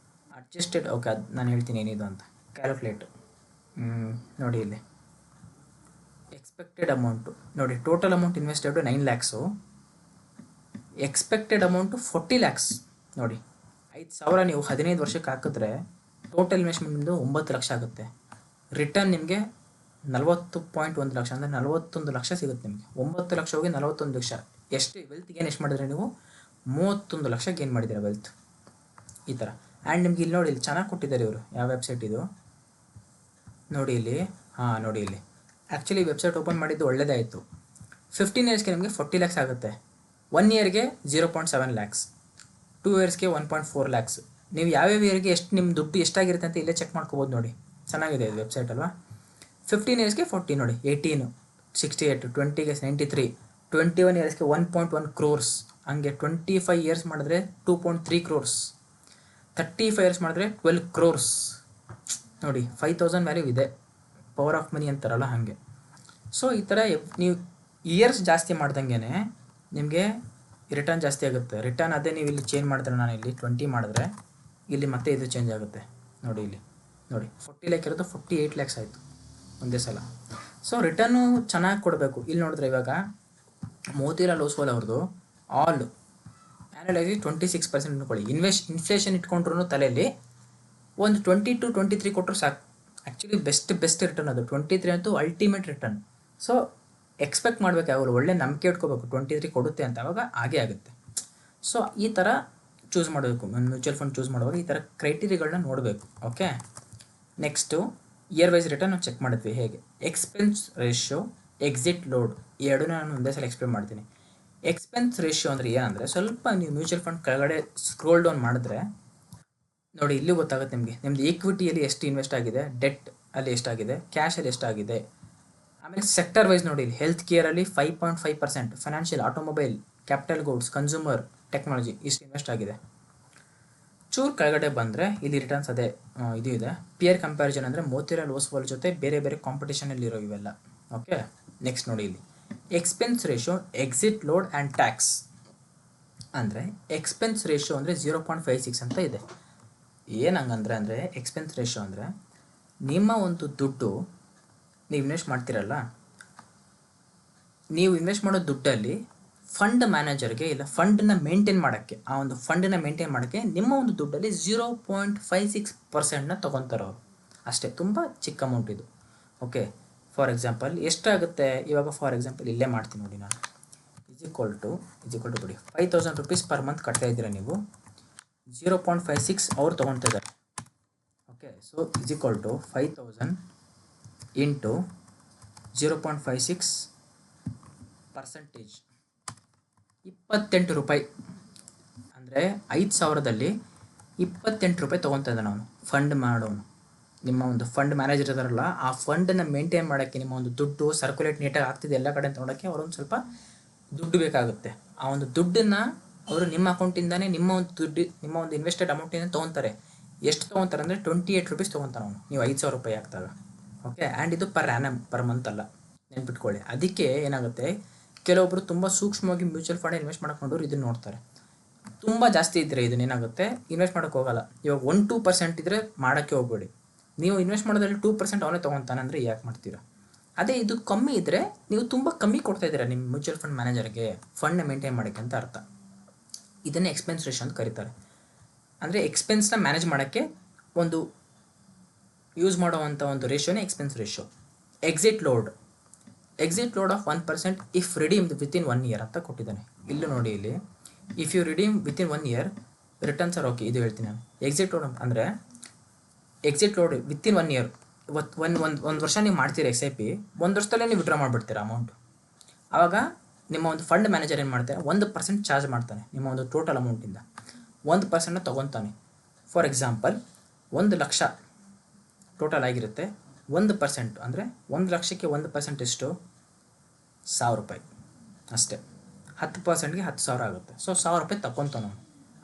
ಅಡ್ಜಸ್ಟೆಡ್, ಓಕೆ, ಅದು ನಾನು ಹೇಳ್ತೀನಿ ಏನಿದು ಅಂತ. ಕ್ಯಾಲ್ಕುಲೇಟ್ ನೋಡಿ, ಇಲ್ಲಿ ಎಕ್ಸ್ಪೆಕ್ಟೆಡ್ ಅಮೌಂಟು ನೋಡಿ, total amount invested 9 lakhs, expected amount 40 lakhs. ನೋಡಿ, 5,000 ನೀವು 15 ವರ್ಷಕ್ಕೆ ಹಾಕಿದ್ರೆ ಟೋಟಲ್ ಇನ್ವೆಸ್ಟ್ಮೆಂಟ್ ನಿಮ್ಮದು 9 ಲಕ್ಷ ಆಗುತ್ತೆ. ರಿಟರ್ನ್ ನಿಮಗೆ 40.1 ಲಕ್ಷ, ಅಂದರೆ 41 ಲಕ್ಷ ಸಿಗುತ್ತೆ ನಿಮಗೆ. 9 ಲಕ್ಷ ಹೋಗಿ 41 ಲಕ್ಷ. ಎಷ್ಟು ವೆಲ್ತ್ ಗೇನ್ ಎಷ್ಟು ಮಾಡಿದ್ರೆ ನೀವು? 31 ಲಕ್ಷ ಗೇನ್ ಮಾಡಿದ್ದೀರಾ ವೆಲ್ತ್. ಈ ಥರ. ಆ್ಯಂಡ್ ನಿಮ್ಗೆ ಇಲ್ಲಿ ನೋಡಿ, ಇಲ್ಲಿ ಚೆನ್ನಾಗಿ ಕೊಟ್ಟಿದ್ದಾರೆ ಇವರು. ಯಾವ ವೆಬ್ಸೈಟ್ ಇದು ನೋಡಿ ಇಲ್ಲಿ. ನೋಡಿ ಇಲ್ಲಿ. ಆ್ಯಕ್ಚುಲಿ ವೆಬ್ಸೈಟ್ ಓಪನ್ ಮಾಡಿದ್ದು ಒಳ್ಳೆಯದೇ ಆಯಿತು. 15 ಇಯರ್ಸ್ಗೆ ನಿಮಗೆ 40 lakhs ಆಗುತ್ತೆ. 1 ಇಯರ್ಗೆ 0.7 lakhs, 2 ಇಯರ್ಸ್ಗೆ 1.4 lakhs. ನೀವು ಯಾವ್ಯಾವ ಇಯರ್ಗೆ ಎಷ್ಟು ನಿಮ್ಮ ದುಡ್ಡು ಎಷ್ಟಾಗಿರುತ್ತೆ ಅಂತ ಇಲ್ಲೇ ಚೆಕ್ ಮಾಡ್ಕೋಬೋದು ನೋಡಿ. ಚೆನ್ನಾಗಿದೆ ಇದು ವೆಬ್ಸೈಟ್ ಅಲ್ವಾ. 15 ಇಯರ್ಸ್ಗೆ 40 ನೋಡಿ, 18, 68, 20ಗೆ 93, 21 ಇಯರ್ಸ್ಗೆ 1.1 crores. ಹಂಗೆ 25 ಇಯರ್ಸ್ ಮಾಡಿದ್ರೆ 2.3 crores, 35 ಇಯರ್ಸ್ ಮಾಡಿದ್ರೆ 12 crores. ನೋಡಿ, 5000 ವ್ಯಾಲ್ಯೂ ಇದೆ. ಪವರ್ ಆಫ್ ಮನಿ ಅಂತಾರಲ್ಲ ಹಾಗೆ. ಸೊ ಈ ಥರ ನೀವು ಇಯರ್ಸ್ ಜಾಸ್ತಿ ಮಾಡ್ದಂಗೆ ನಿಮಗೆ ರಿಟರ್ನ್ ಜಾಸ್ತಿ ಆಗುತ್ತೆ. ರಿಟರ್ನ್ ಅದೇ ನೀವು ಇಲ್ಲಿ ಚೇಂಜ್ ಮಾಡಿದ್ರೆ, ನಾನು ಇಲ್ಲಿ 20 ಮಾಡಿದ್ರೆ ಇಲ್ಲಿ ಮತ್ತೆ ಇದು ಚೇಂಜ್ ಆಗುತ್ತೆ. ನೋಡಿ ಇಲ್ಲಿ ನೋಡಿ, 40 lakh ಇರೋದು 48 lakhs ಆಯಿತು ಒಂದೇ ಸಲ. ಸೊ ರಿಟರ್ನು ಚೆನ್ನಾಗಿ ಕೊಡಬೇಕು. ಇಲ್ಲಿ ನೋಡಿದ್ರೆ ಇವಾಗ ಮೋತಿಲಾಲ್ ಓಸ್ವಾಲ್ ಅವ್ರದ್ದು ಆಲ್ ಆ್ಯನುವಲಾಗಿ 26% ಇಟ್ಕೊಳ್ಳಿ. ಇನ್ಫ್ಲೇಷನ್ ಇಟ್ಕೊಂಡ್ರು ತಲೆಯಲ್ಲಿ ಒಂದು 20 to 23 ಕೊಟ್ಟರು ಸಾಕು. ಆ್ಯಕ್ಚುಲಿ ಬೆಸ್ಟ್ ರಿಟರ್ನ್ ಅದು. 23 ಅಂತೂ ಅಲ್ಟಿಮೇಟ್ ರಿಟರ್ನ್. ಸೊ ಎಕ್ಸ್ಪೆಕ್ಟ್ ಮಾಡಬೇಕು, ಯಾವಾಗ ಒಳ್ಳೆ ನಂಬಿಕೆ ಇಟ್ಕೋಬೇಕು 23 ಕೊಡುತ್ತೆ ಅಂತ, ಅವಾಗ ಹಾಗೇ ಆಗುತ್ತೆ. ಸೊ ಈ ಥರ ಚೂಸ್ ಮಾಡಬೇಕು. ಮ್ಯೂಚುವಲ್ ಫಂಡ್ ಚೂಸ್ ಮಾಡುವಾಗ ಈ ಥರ ಕ್ರೈಟೀರಿಯಾಗಳನ್ನ ನೋಡಬೇಕು. Okay, next year wise return ನಾವು ಚೆಕ್ ಮಾಡಿದ್ವಿ. ಹೇಗೆ? ಎಕ್ಸ್ಪೆನ್ಸ್ ರೇಷಿಯೋ, ಎಕ್ಸಿಟ್ ಲೋಡ್, ಈ ಎರಡೂ ನಾನು ಒಂದೇ ಸಲ ಎಕ್ಸ್ಪ್ಲೇನ್ ಮಾಡ್ತೀನಿ. ಎಕ್ಸ್ಪೆನ್ಸ್ ರೇಷಿಯೋ ಅಂದರೆ ಏನಂದರೆ, ಸ್ವಲ್ಪ ನೀವು ಮ್ಯೂಚುವಲ್ ಫಂಡ್ ಕೆಳಗಡೆ ಸ್ಕ್ರೋಲ್ ಡೌನ್ ಮಾಡಿದ್ರೆ ನೋಡಿ, ಇಲ್ಲಿ ಗೊತ್ತಾಗುತ್ತೆ ನಿಮಗೆ ನಿಮ್ಮದು ಈಕ್ವಿಟಿಯಲ್ಲಿ ಎಷ್ಟು ಇನ್ವೆಸ್ಟ್ ಆಗಿದೆ, ಡೆಟ್ ಅಲ್ಲಿ ಎಷ್ಟಾಗಿದೆ, ಕ್ಯಾಶಲ್ಲಿ ಎಷ್ಟಾಗಿದೆ. ಆಮೇಲೆ ಸೆಕ್ಟರ್ ವೈಸ್ ನೋಡಿ, ಇಲ್ಲಿ ಹೆಲ್ತ್ ಕೇರಲ್ಲಿ 5.5%, financial, automobile, capital goods, consumer, technology ಇಷ್ಟು ಇನ್ವೆಸ್ಟ್ ಆಗಿದೆ. ಚೂರು ಕೆಳಗಡೆ ಬಂದರೆ ಇಲ್ಲಿ ರಿಟರ್ನ್ಸ್ ಅದೇ ಇದು ಇದೆ. ಪಿಯರ್ ಕಂಪ್ಯಾರಿಸನ್ ಅಂದರೆ ಮೋತಿಲಾಲ್ ಓಸ್ವಾಲ್ ಜೊತೆ ಬೇರೆ ಬೇರೆ ಕಾಂಪಿಟೇಷನಲ್ಲಿರೋ ಇವೆಲ್ಲ. ಓಕೆ, ನೆಕ್ಸ್ಟ್ ನೋಡಿ, ಇಲ್ಲಿ expense ratio, exit load and tax. ಅಂದರೆ ಎಕ್ಸ್ಪೆನ್ಸ್ ರೇಷಿಯೋ ಅಂದರೆ 0.56 ಅಂತ ಇದೆ. ಏನಂಗಂದ್ರೆ ಅಂದರೆ ಎಕ್ಸ್ಪೆನ್ಸ್ ರೇಷಿಯೋ ಅಂದರೆ ನಿಮ್ಮ ಒಂದು ದುಡ್ಡು ನೀವು ಇನ್ವೆಸ್ಟ್ ಮಾಡ್ತಿರಲ್ಲ, ನೀವು ಇನ್ವೆಸ್ಟ್ ಮಾಡೋ ದುಡ್ಡಲ್ಲಿ ಫಂಡ್ ಮ್ಯಾನೇಜರ್ಗೆ ಇಲ್ಲ ಫಂಡನ್ನ ಮೇಂಟೈನ್ ಮಾಡೋಕ್ಕೆ, ಆ ಒಂದು ಫಂಡನ್ನ ಮೇಂಟೈನ್ ಮಾಡೋಕ್ಕೆ ನಿಮ್ಮ ಒಂದು ದುಡ್ಡಲ್ಲಿ 0.56% ತೊಗೊತಾರೆ ಅವರು ಅಷ್ಟೇ. ತುಂಬ ಚಿಕ್ಕ ಅಮೌಂಟ್ ಇದು. ಓಕೆ, ಫಾರ್ ಎಕ್ಸಾಂಪಲ್ ಎಷ್ಟಾಗುತ್ತೆ ಇವಾಗ? ಫಾರ್ ಎಕ್ಸಾಂಪಲ್ ಇಲ್ಲೇ ಮಾಡ್ತೀನಿ ನೋಡಿ ನಾನು. ಇಸ್ ಈಕ್ವಲ್ ಟು ಬಿಡಿ, 5000 rupees ಪರ್ ಮಂತ್ ಕಟ್ತಾ ಇದ್ದೀರಾ ನೀವು. 0.56 ಅವ್ರು ತೊಗೊಳ್ತಾ ಇದ್ದಾರೆ. Okay, so is equal to 5000 into 0.56%, 28 ರೂಪಾಯಿ. ಅಂದರೆ 5000ದಲ್ಲಿ 28 ರೂಪಾಯಿ ತೊಗೊತಾ ಇದ್ದಾನೆ ಅವನು, ಫಂಡ್ ಮಾಡೋನು. ನಿಮ್ಮ ಒಂದು ಫಂಡ್ ಮ್ಯಾನೇಜರ್ ಇದಾರಲ್ಲ, ಆ ಫಂಡನ್ನು ಮೇಂಟೈನ್ ಮಾಡೋಕ್ಕೆ, ನಿಮ್ಮ ಒಂದು ದುಡ್ಡು ಸರ್ಕ್ಯುಲೇಟ್ ನೀಟಾಗಿ ಆಗ್ತಿದೆ ಎಲ್ಲ ಕಡೆ ತೊಗೊಳಕ್ಕೆ ಅವ್ರೊಂದು ಸ್ವಲ್ಪ ದುಡ್ಡು ಬೇಕಾಗುತ್ತೆ. ಆ ಒಂದು ದುಡ್ಡನ್ನು ಅವರು ನಿಮ್ಮ ಅಕೌಂಟಿಂದಾನೇ, ನಿಮ್ಮ ಒಂದು ಇನ್ವೆಸ್ಟೆಡ್ ಅಮೌಂಟಿಂದ ತೊಗೊತಾರೆ. ಎಷ್ಟು ತೊಗೊತಾರೆ ಅಂದರೆ 28 ರೂಪೀಸ್ ತೊಗೊತಾನೆ ಅವನು, ನೀವು 5000 ರೂಪಾಯಿ ಹಾಕ್ದಾಗ. ಓಕೆ, ಆ್ಯಂಡ್ ಇದು ಪರ್ ಆ್ಯನಮ್, ಪರ್ ಮಂತ್ ಅಲ್ಲ, ನೆನ್ಪಿಟ್ಕೊಳ್ಳಿ. ಅದಕ್ಕೆ ಏನಾಗುತ್ತೆ, ಕೆಲವೊಬ್ಬರು ತುಂಬ ಸೂಕ್ಷ್ಮವಾಗಿ ಮ್ಯೂಚುವಲ್ ಫಂಡ್ ಇನ್ವೆಸ್ಟ್ ಮಾಡ್ಕೊಂಡವ್ರು ಇದನ್ನು ನೋಡ್ತಾರೆ. ತುಂಬ ಜಾಸ್ತಿ ಇದ್ದರೆ ಇದನ್ನೇನಾಗುತ್ತೆ, ಇನ್ವೆಸ್ಟ್ ಮಾಡೋಕ್ಕೆ ಹೋಗಲ್ಲ. ಇವಾಗ 1-2% ಇದ್ದರೆ ಮಾಡೋಕ್ಕೆ ಹೋಗ್ಬೇಡಿ. ನೀವು ಇನ್ವೆಸ್ಟ್ ಮಾಡೋದ್ರಲ್ಲಿ 2% ಅವನೇ ತೊಗೊತಾನೆ ಅಂದರೆ ಯಾಕೆ ಮಾಡ್ತೀರಾ? ಅದೇ ಇದು ಕಮ್ಮಿ ಇದ್ದರೆ ನೀವು ತುಂಬ ಕಮ್ಮಿ ಕೊಡ್ತಾ ಇದ್ದೀರಾ ನಿಮ್ಮ ಮ್ಯೂಚುವಲ್ ಫಂಡ್ ಮ್ಯಾನೇಜರ್ಗೆ ಫಂಡ್ನ ಮೇಂಟೈನ್ ಮಾಡೋಕ್ಕೆ ಅಂತ ಅರ್ಥ. ಇದನ್ನೇ ಎಕ್ಸ್ಪೆನ್ಸ್ ರೇಷಿಯೋ ಅಂತ ಕರೀತಾರೆ. ಅಂದರೆ ಎಕ್ಸ್ಪೆನ್ಸ್ನ ಮ್ಯಾನೇಜ್ ಮಾಡೋಕ್ಕೆ ಒಂದು ಯೂಸ್ ಮಾಡುವಂಥ ಒಂದು ರೇಷಿಯೋನೇ expense ratio. Exit load of 1% if redeemed within 1 year ಅಂತ ಕೊಟ್ಟಿದ್ದಾನೆ. ಇಲ್ಲೂ ನೋಡಿ, ಇಲ್ಲಿ if you redeem within 1 year returns are okay. ಇದು ಹೇಳ್ತೀನಿ ನಾನು. ಎಕ್ಸಿಟ್ ಲೋಡ್ ಅಂದರೆ ಎಕ್ಸಿಟ್ ಲೋಡ್ ವಿತಿನ್ 1 year. ಒಂದು ವರ್ಷ ನೀವು ಮಾಡ್ತೀರಿ SIP, 1 ವರ್ಷದಲ್ಲೇ ನೀವು ವಿಡ್ರಾ ಮಾಡಿಬಿಡ್ತೀರಾ ಅಮೌಂಟ್. ಆವಾಗ ನಿಮ್ಮ ಒಂದು ಫಂಡ್ ಮ್ಯಾನೇಜರ್ ಏನು ಮಾಡ್ತಾರೆ, 1% ಚಾರ್ಜ್ ಮಾಡ್ತಾನೆ ನಿಮ್ಮ ಒಂದು ಟೋಟಲ್ ಅಮೌಂಟಿಂದ. 1% ತೊಗೊತಾನೆ. ಫಾರ್ ಎಕ್ಸಾಂಪಲ್ 1 ಲಕ್ಷ ಟೋಟಲ್ ಆಗಿರುತ್ತೆ. 1% ಅಂದರೆ 1 ಲಕ್ಷಕ್ಕೆ 1% ಎಷ್ಟು? ₹1,000 ಅಷ್ಟೇ. 10%ಗೆ 10,000 ಆಗುತ್ತೆ. ಸೊ ₹1,000 ತಗೊತಾನು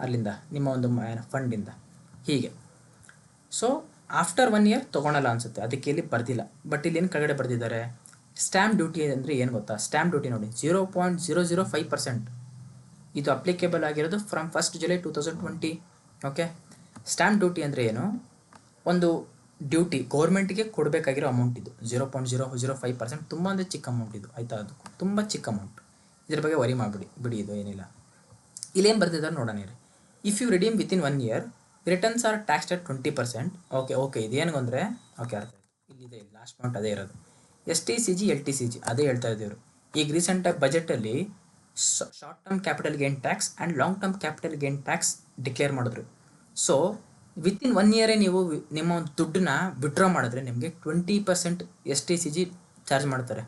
ಅಲ್ಲಿಂದ ನಿಮ್ಮ ಒಂದು ಫಂಡಿಂದ. ಹೀಗೆ ಸೊ ಆಫ್ಟರ್ 1 ಇಯರ್ ತೊಗೊಳಲ್ಲ ಅನಿಸುತ್ತೆ, ಅದಕ್ಕೆ ಇಲ್ಲಿ ಬರ್ದಿಲ್ಲ. ಬಟ್ ಇಲ್ಲಿ ಏನು ಕೆಳಗಡೆ ಬರೆದಿದ್ದಾರೆ, ಸ್ಟ್ಯಾಂಪ್ ಡ್ಯೂಟಿ ಅಂದರೆ ಏನು ಗೊತ್ತಾ? ಸ್ಟ್ಯಾಂಪ್ ಡ್ಯೂಟಿ ನೋಡಿ 0.005%. ಇದು ಅಪ್ಲಿಕೇಬಲ್ ಆಗಿರೋದು from 1st July 2020. Okay, stamp duty ಅಂದರೆ ಏನು? ಒಂದು ಡ್ಯೂಟಿ ಗೌರ್ಮೆಂಟ್ಗೆ ಕೊಡಬೇಕಾಗಿರೋ ಅಮೌಂಟ್ ಇದು 0.005%. ತುಂಬ ಅಂದರೆ ಚಿಕ್ಕ ಅಮೌಂಟ್ ಇದು, ಆಯಿತಾ? ಅದು ತುಂಬ ಚಿಕ್ಕ ಅಮೌಂಟ್. ಇದ್ರ ಬಗ್ಗೆ ವರಿ ಬಿಡಿ, ಇದು ಏನಿಲ್ಲ. ಇಲ್ಲೇನು ಬರ್ತಿದ್ದಾರೆ ನೋಡೋಣ ರೀ. If you redeem within 1 year returns are taxed at 20%. Okay ಇದೇನು ಅಂದರೆ ಓಕೆ ಅರ್ಥ ಆಯಿತು. ಇಲ್ಲಿದೆ ಲಾಸ್ಟ್ ಪಾಯಿಂಟ್ ಅದೇ ಇರೋದು. STCG LTCG ಅದೇ ಹೇಳ್ತಾ ಇದ್ದೀವರು. ಈಗ ರೀಸೆಂಟಾಗಿ ಬಜೆಟಲ್ಲಿ short term capital gain tax and long term capital gain tax declare ಮಾಡಿದ್ರು. ಸೊ ವಿತಿನ್ 1 ಇಯರೇ ನೀವು ನಿಮ್ಮ ಒಂದು ದುಡ್ಡನ್ನ ವಿಡ್ರಾ ಮಾಡಿದ್ರೆ ನಿಮಗೆ 20% STCG ಚಾರ್ಜ್ ಮಾಡ್ತಾರೆ,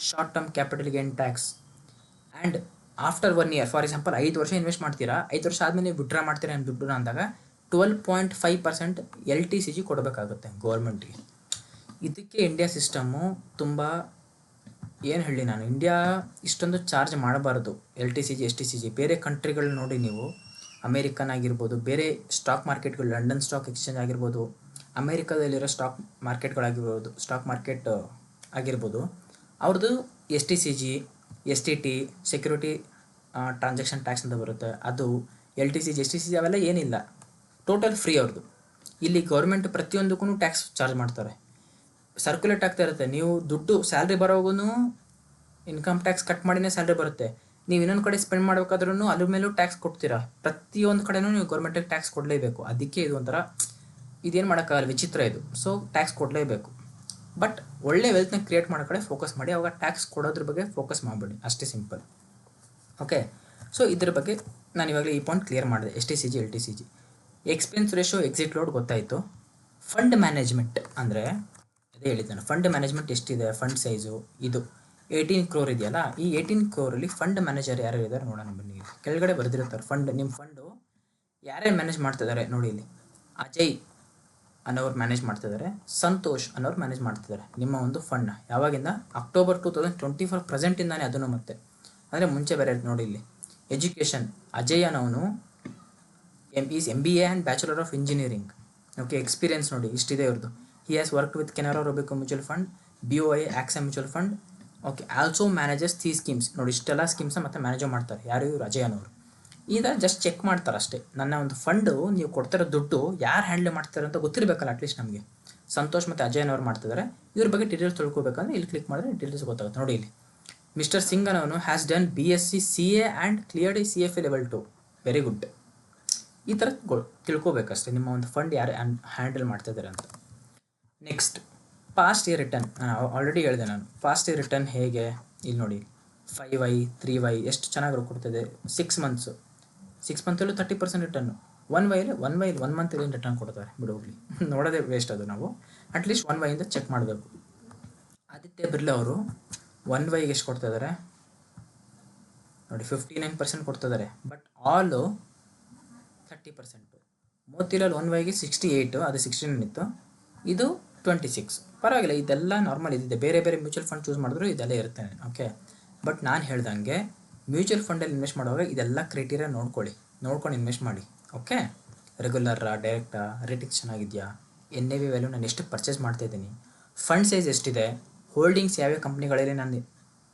short term capital gain tax. And after 1 year, for example 5 ವರ್ಷ ಇನ್ವೆಸ್ಟ್ ಮಾಡ್ತೀರಾ, 5 ವರ್ಷ ಆದಮೇಲೆ ನೀವು ವಿಡ್ರಾ ಮಾಡ್ತೀರಾ ನಿಮ್ಮ ದುಡ್ಡನ್ನ ಅಂದಾಗ 12.5% LTCG ಕೊಡಬೇಕಾಗುತ್ತೆ ಗೌರ್ಮೆಂಟ್ಗೆ. ಇದಕ್ಕೆ ಇಂಡಿಯಾ ಸಿಸ್ಟಮ್ಮು ತುಂಬ ಏನು ಹೇಳಿ ನಾನು, ಇಂಡಿಯಾ ಇಷ್ಟೊಂದು ಚಾರ್ಜ್ ಮಾಡಬಾರ್ದು LTCG STCG. ಬೇರೆ ಕಂಟ್ರಿಗಳು ನೋಡಿ ನೀವು, ಅಮೇರಿಕನ್ ಆಗಿರ್ಬೋದು, ಬೇರೆ ಸ್ಟಾಕ್ ಮಾರ್ಕೆಟ್ಗಳು, ಲಂಡನ್ ಸ್ಟಾಕ್ ಎಕ್ಸ್ಚೇಂಜ್ ಆಗಿರ್ಬೋದು, ಅಮೇರಿಕಾದಲ್ಲಿರೋ ಸ್ಟಾಕ್ ಮಾರ್ಕೆಟ್ ಆಗಿರ್ಬೋದು, ಅವ್ರದ್ದು STCG STT security transaction tax ಅಂತ ಬರುತ್ತೆ, ಅದು LTCG STCG ಅವೆಲ್ಲ ಏನಿಲ್ಲ, ಟೋಟಲ್ ಫ್ರೀ ಅವ್ರದ್ದು. ಇಲ್ಲಿ ಗೌರ್ಮೆಂಟ್ ಪ್ರತಿಯೊಂದಕ್ಕೂ ಟ್ಯಾಕ್ಸ್ ಚಾರ್ಜ್ ಮಾಡ್ತಾರೆ, ಸರ್ಕ್ಯುಲೇಟ್ ಆಗ್ತಾ ಇರುತ್ತೆ. ನೀವು ದುಡ್ಡು ಸ್ಯಾಲ್ರಿ ಬರೋವಾಗೂ ಇನ್ಕಮ್ ಟ್ಯಾಕ್ಸ್ ಕಟ್ ಮಾಡಿನೇ ಸ್ಯಾಲ್ರಿ ಬರುತ್ತೆ. ನೀವು ಇನ್ನೊಂದು ಕಡೆ ಸ್ಪೆಂಡ್ ಮಾಡಬೇಕಾದ್ರೂ ಅದ್ರ ಮೇಲೂ ಟ್ಯಾಕ್ಸ್ ಕೊಡ್ತೀರಾ. ಪ್ರತಿಯೊಂದು ಕಡೆನೂ ನೀವು ಗೌರ್ಮೆಂಟಿಗೆ ಟ್ಯಾಕ್ಸ್ ಕೊಡಲೇಬೇಕು. ಅದಕ್ಕೆ ಇದು ಒಂಥರ ಇದೇನು ಮಾಡೋಕ್ಕಾಗಲ್ಲ, ವಿಚಿತ್ರ ಇದು. ಸೊ ಟ್ಯಾಕ್ಸ್ ಕೊಡಲೇಬೇಕು. ಬಟ್ ಒಳ್ಳೆ ವೆಲ್ತ್ನ ಕ್ರಿಯೇಟ್ ಮಾಡೋ ಕಡೆ ಫೋಕಸ್ ಮಾಡಿ, ಅವಾಗ ಟ್ಯಾಕ್ಸ್ ಕೊಡೋದ್ರ ಬಗ್ಗೆ ಫೋಕಸ್ ಮಾಡಬೇಡಿ, ಅಷ್ಟೇ ಸಿಂಪಲ್. ಓಕೆ, ಸೊ ಇದ್ರ ಬಗ್ಗೆ ನಾನು ಇವಾಗಲೇ ಈ ಪಾಯಿಂಟ್ ಕ್ಲಿಯರ್ ಮಾಡಿದೆ. STCG LTCG. Expense ratio, exit load ಗೊತ್ತಾಯಿತು. ಫಂಡ್ ಮ್ಯಾನೇಜ್ಮೆಂಟ್ ಅಂದರೆ ಅದೇ ಹೇಳಿದ್ದೆ ನಾನು. ಫಂಡ್ ಮ್ಯಾನೇಜ್ಮೆಂಟ್ ಎಷ್ಟಿದೆ, ಫಂಡ್ ಸೈಜು ಇದು 18 crore ಇದೆಯಲ್ಲ, ಈ 18 crore ಫಂಡ್ ಮ್ಯಾನೇಜರ್ ಯಾರು ಇದ್ದಾರೆ ನೋಡೋಣ ಬನ್ನಿ. ಕೆಳಗಡೆ ಬರೆದಿರ್ತಾರೆ ಫಂಡ್, ನಿಮ್ಮ ಫಂಡು ಯಾರ್ಯಾರು ಮ್ಯಾನೇಜ್ ಮಾಡ್ತಿದ್ದಾರೆ ನೋಡಿ. ಇಲ್ಲಿ ಅಜಯ್ ಅನ್ನೋರು ಮ್ಯಾನೇಜ್ ಮಾಡ್ತಿದ್ದಾರೆ, ಸಂತೋಷ್ ಅನ್ನೋರು ಮ್ಯಾನೇಜ್ ಮಾಡ್ತಿದ್ದಾರೆ ನಿಮ್ಮ ಒಂದು ಫಂಡ್ನ. ಯಾವಾಗಿಂದ? October 2024 ಪ್ರೆಸೆಂಟಿಂದಾನೆ. ಅದನ್ನು ಮತ್ತೆ ಅಂದರೆ ಮುಂಚೆ ಬೇರೆ ನೋಡಿ. ಇಲ್ಲಿ ಎಜುಕೇಷನ್, ಅಜಯ್ ಅನ್ನೋನು MBA and bachelor of engineering. Okay, experience ನೋಡಿ ಇಷ್ಟಿದೆ ಇವ್ರದ್ದು. He has work with Canara Robeco mutual fund, BOI AXA mutual fund. Okay, also manages 3 schemes. ನೋಡಿ ಇಷ್ಟೆಲ್ಲ ಸ್ಕೀಮ್ಸ್ನ ಮತ್ತೆ ಮ್ಯಾನೇಜ್ ಮಾಡ್ತಾರೆ. ಯಾರು? ಇವರು ಅಜಯ್ ಅನ್ನೋರು. ಈಗ ಜಸ್ಟ್ ಚೆಕ್ ಮಾಡ್ತಾರೆ ಅಷ್ಟೇ. ನನ್ನ ಒಂದು ಫಂಡು ನೀವು ಕೊಡ್ತಿರೋ ದುಡ್ಡು ಯಾರು ಹ್ಯಾಂಡಲ್ ಮಾಡ್ತಾರೆ ಅಂತ ಗೊತ್ತಿರಬೇಕಲ್ಲ ಅಟ್ಲೀಸ್ಟ್ ನಮಗೆ. ಸಂತೋಷ್ ಮತ್ತು ಅಜಯ್ ಅನ್ನೋರು ಮಾಡ್ತಿದ್ದಾರೆ. ಇವ್ರ ಬಗ್ಗೆ ಡೀಟೇಲ್ಸ್ ತಿಳ್ಕೊಬೇಕಂದ್ರೆ ಇಲ್ಲಿ ಕ್ಲಿಕ್ ಮಾಡಿದ್ರೆ ಡೀಟೇಲ್ಸ್ ಗೊತ್ತಾಗುತ್ತೆ. ನೋಡಿ ಇಲ್ಲಿ ಮಿಸ್ಟರ್ ಸಿಂಗ್ ಅನ್ನೋನು has done BSc CA and cleared CFA Level 2. Very good. ಈ ಥರ ತಿಳ್ಕೊಬೇಕಷ್ಟೇ ನಿಮ್ಮ ಒಂದು ಫಂಡ್ ಯಾರು ಹ್ಯಾಂಡಲ್ ಮಾಡ್ತಿದ್ದಾರೆ ಅಂತ. Next, past year return. ನಾನು ಆಲ್ರೆಡಿ ಹೇಳಿದೆ ನಾನು. ಪಾಸ್ಟ್ ಇಯರ್ ರಿಟರ್ನ್ ಹೇಗೆ? ಇಲ್ಲಿ ನೋಡಿ 5Y 3Y ಎಷ್ಟು ಚೆನ್ನಾಗಿ ಕೊಡ್ತಿದೆ. 6 ಮಂತ್ಸು, 6 ಮಂತಲ್ಲೂ 30% ರಿಟರ್ನು. 1 ಮಂತಲ್ಲಿ ಏನು ರಿಟರ್ನ್ ಕೊಡ್ತಾರೆ ಬಿಡು, ಹೋಗಲಿ ನೋಡೋದೇ ವೇಸ್ಟ್ ಅದು. ನಾವು ಅಟ್ಲೀಸ್ಟ್ 1Yಯಿಂದ ಚೆಕ್ ಮಾಡಬೇಕು. ಆದಿತ್ಯ ಬಿರ್ಲಾ ಅವರು 1Yಗೆ ಎಷ್ಟು ಕೊಡ್ತಾ ಇದ್ದಾರೆ ನೋಡಿ, 59% ಕೊಡ್ತಿದ್ದಾರೆ. ಬಟ್ ಆಲು 30%. ಮೋತಿಲಾಲ್ 1Yಗೆ 68, ಅದು 69 ಇತ್ತು, ಇದು 26. ಪರವಾಗಿಲ್ಲ, ಇದೆಲ್ಲ ನಾರ್ಮಲ್ ಇದಿದೆ. ಬೇರೆ ಬೇರೆ ಮ್ಯೂಚುವಲ್ ಫಂಡ್ ಚೂಸ್ ಮಾಡಿದ್ರು ಇದೆಲ್ಲ ಇರುತ್ತೆ. ಓಕೆ, ಬಟ್ ನಾನು ಹೇಳ್ದಂಗೆ ಮ್ಯೂಚುವಲ್ ಫಂಡಲ್ಲಿ ಇನ್ವೆಸ್ಟ್ ಮಾಡುವಾಗ ಇದೆಲ್ಲ ಕ್ರೈಟೀರಿಯಾ ನೋಡ್ಕೊಂಡು ಇನ್ವೆಸ್ಟ್ ಮಾಡಿ. ಓಕೆ, ರೆಗ್ಯುಲರಾ, ಡೈರೆಕ್ಟಾ, ರೇಟಿಂಗ್ಸ್ ಚೆನ್ನಾಗಿದೆಯಾ, NAV ವ್ಯಾಲ್ಯೂ ನಾನು ಎಷ್ಟು ಪರ್ಚೇಸ್ ಮಾಡ್ತಾಯಿದ್ದೀನಿ, ಫಂಡ್ ಸೈಜ್ ಎಷ್ಟಿದೆ, ಹೋಲ್ಡಿಂಗ್ಸ್ ಯಾವ್ಯಾವ ಕಂಪ್ನಿಗಳಲ್ಲಿ ನಾನು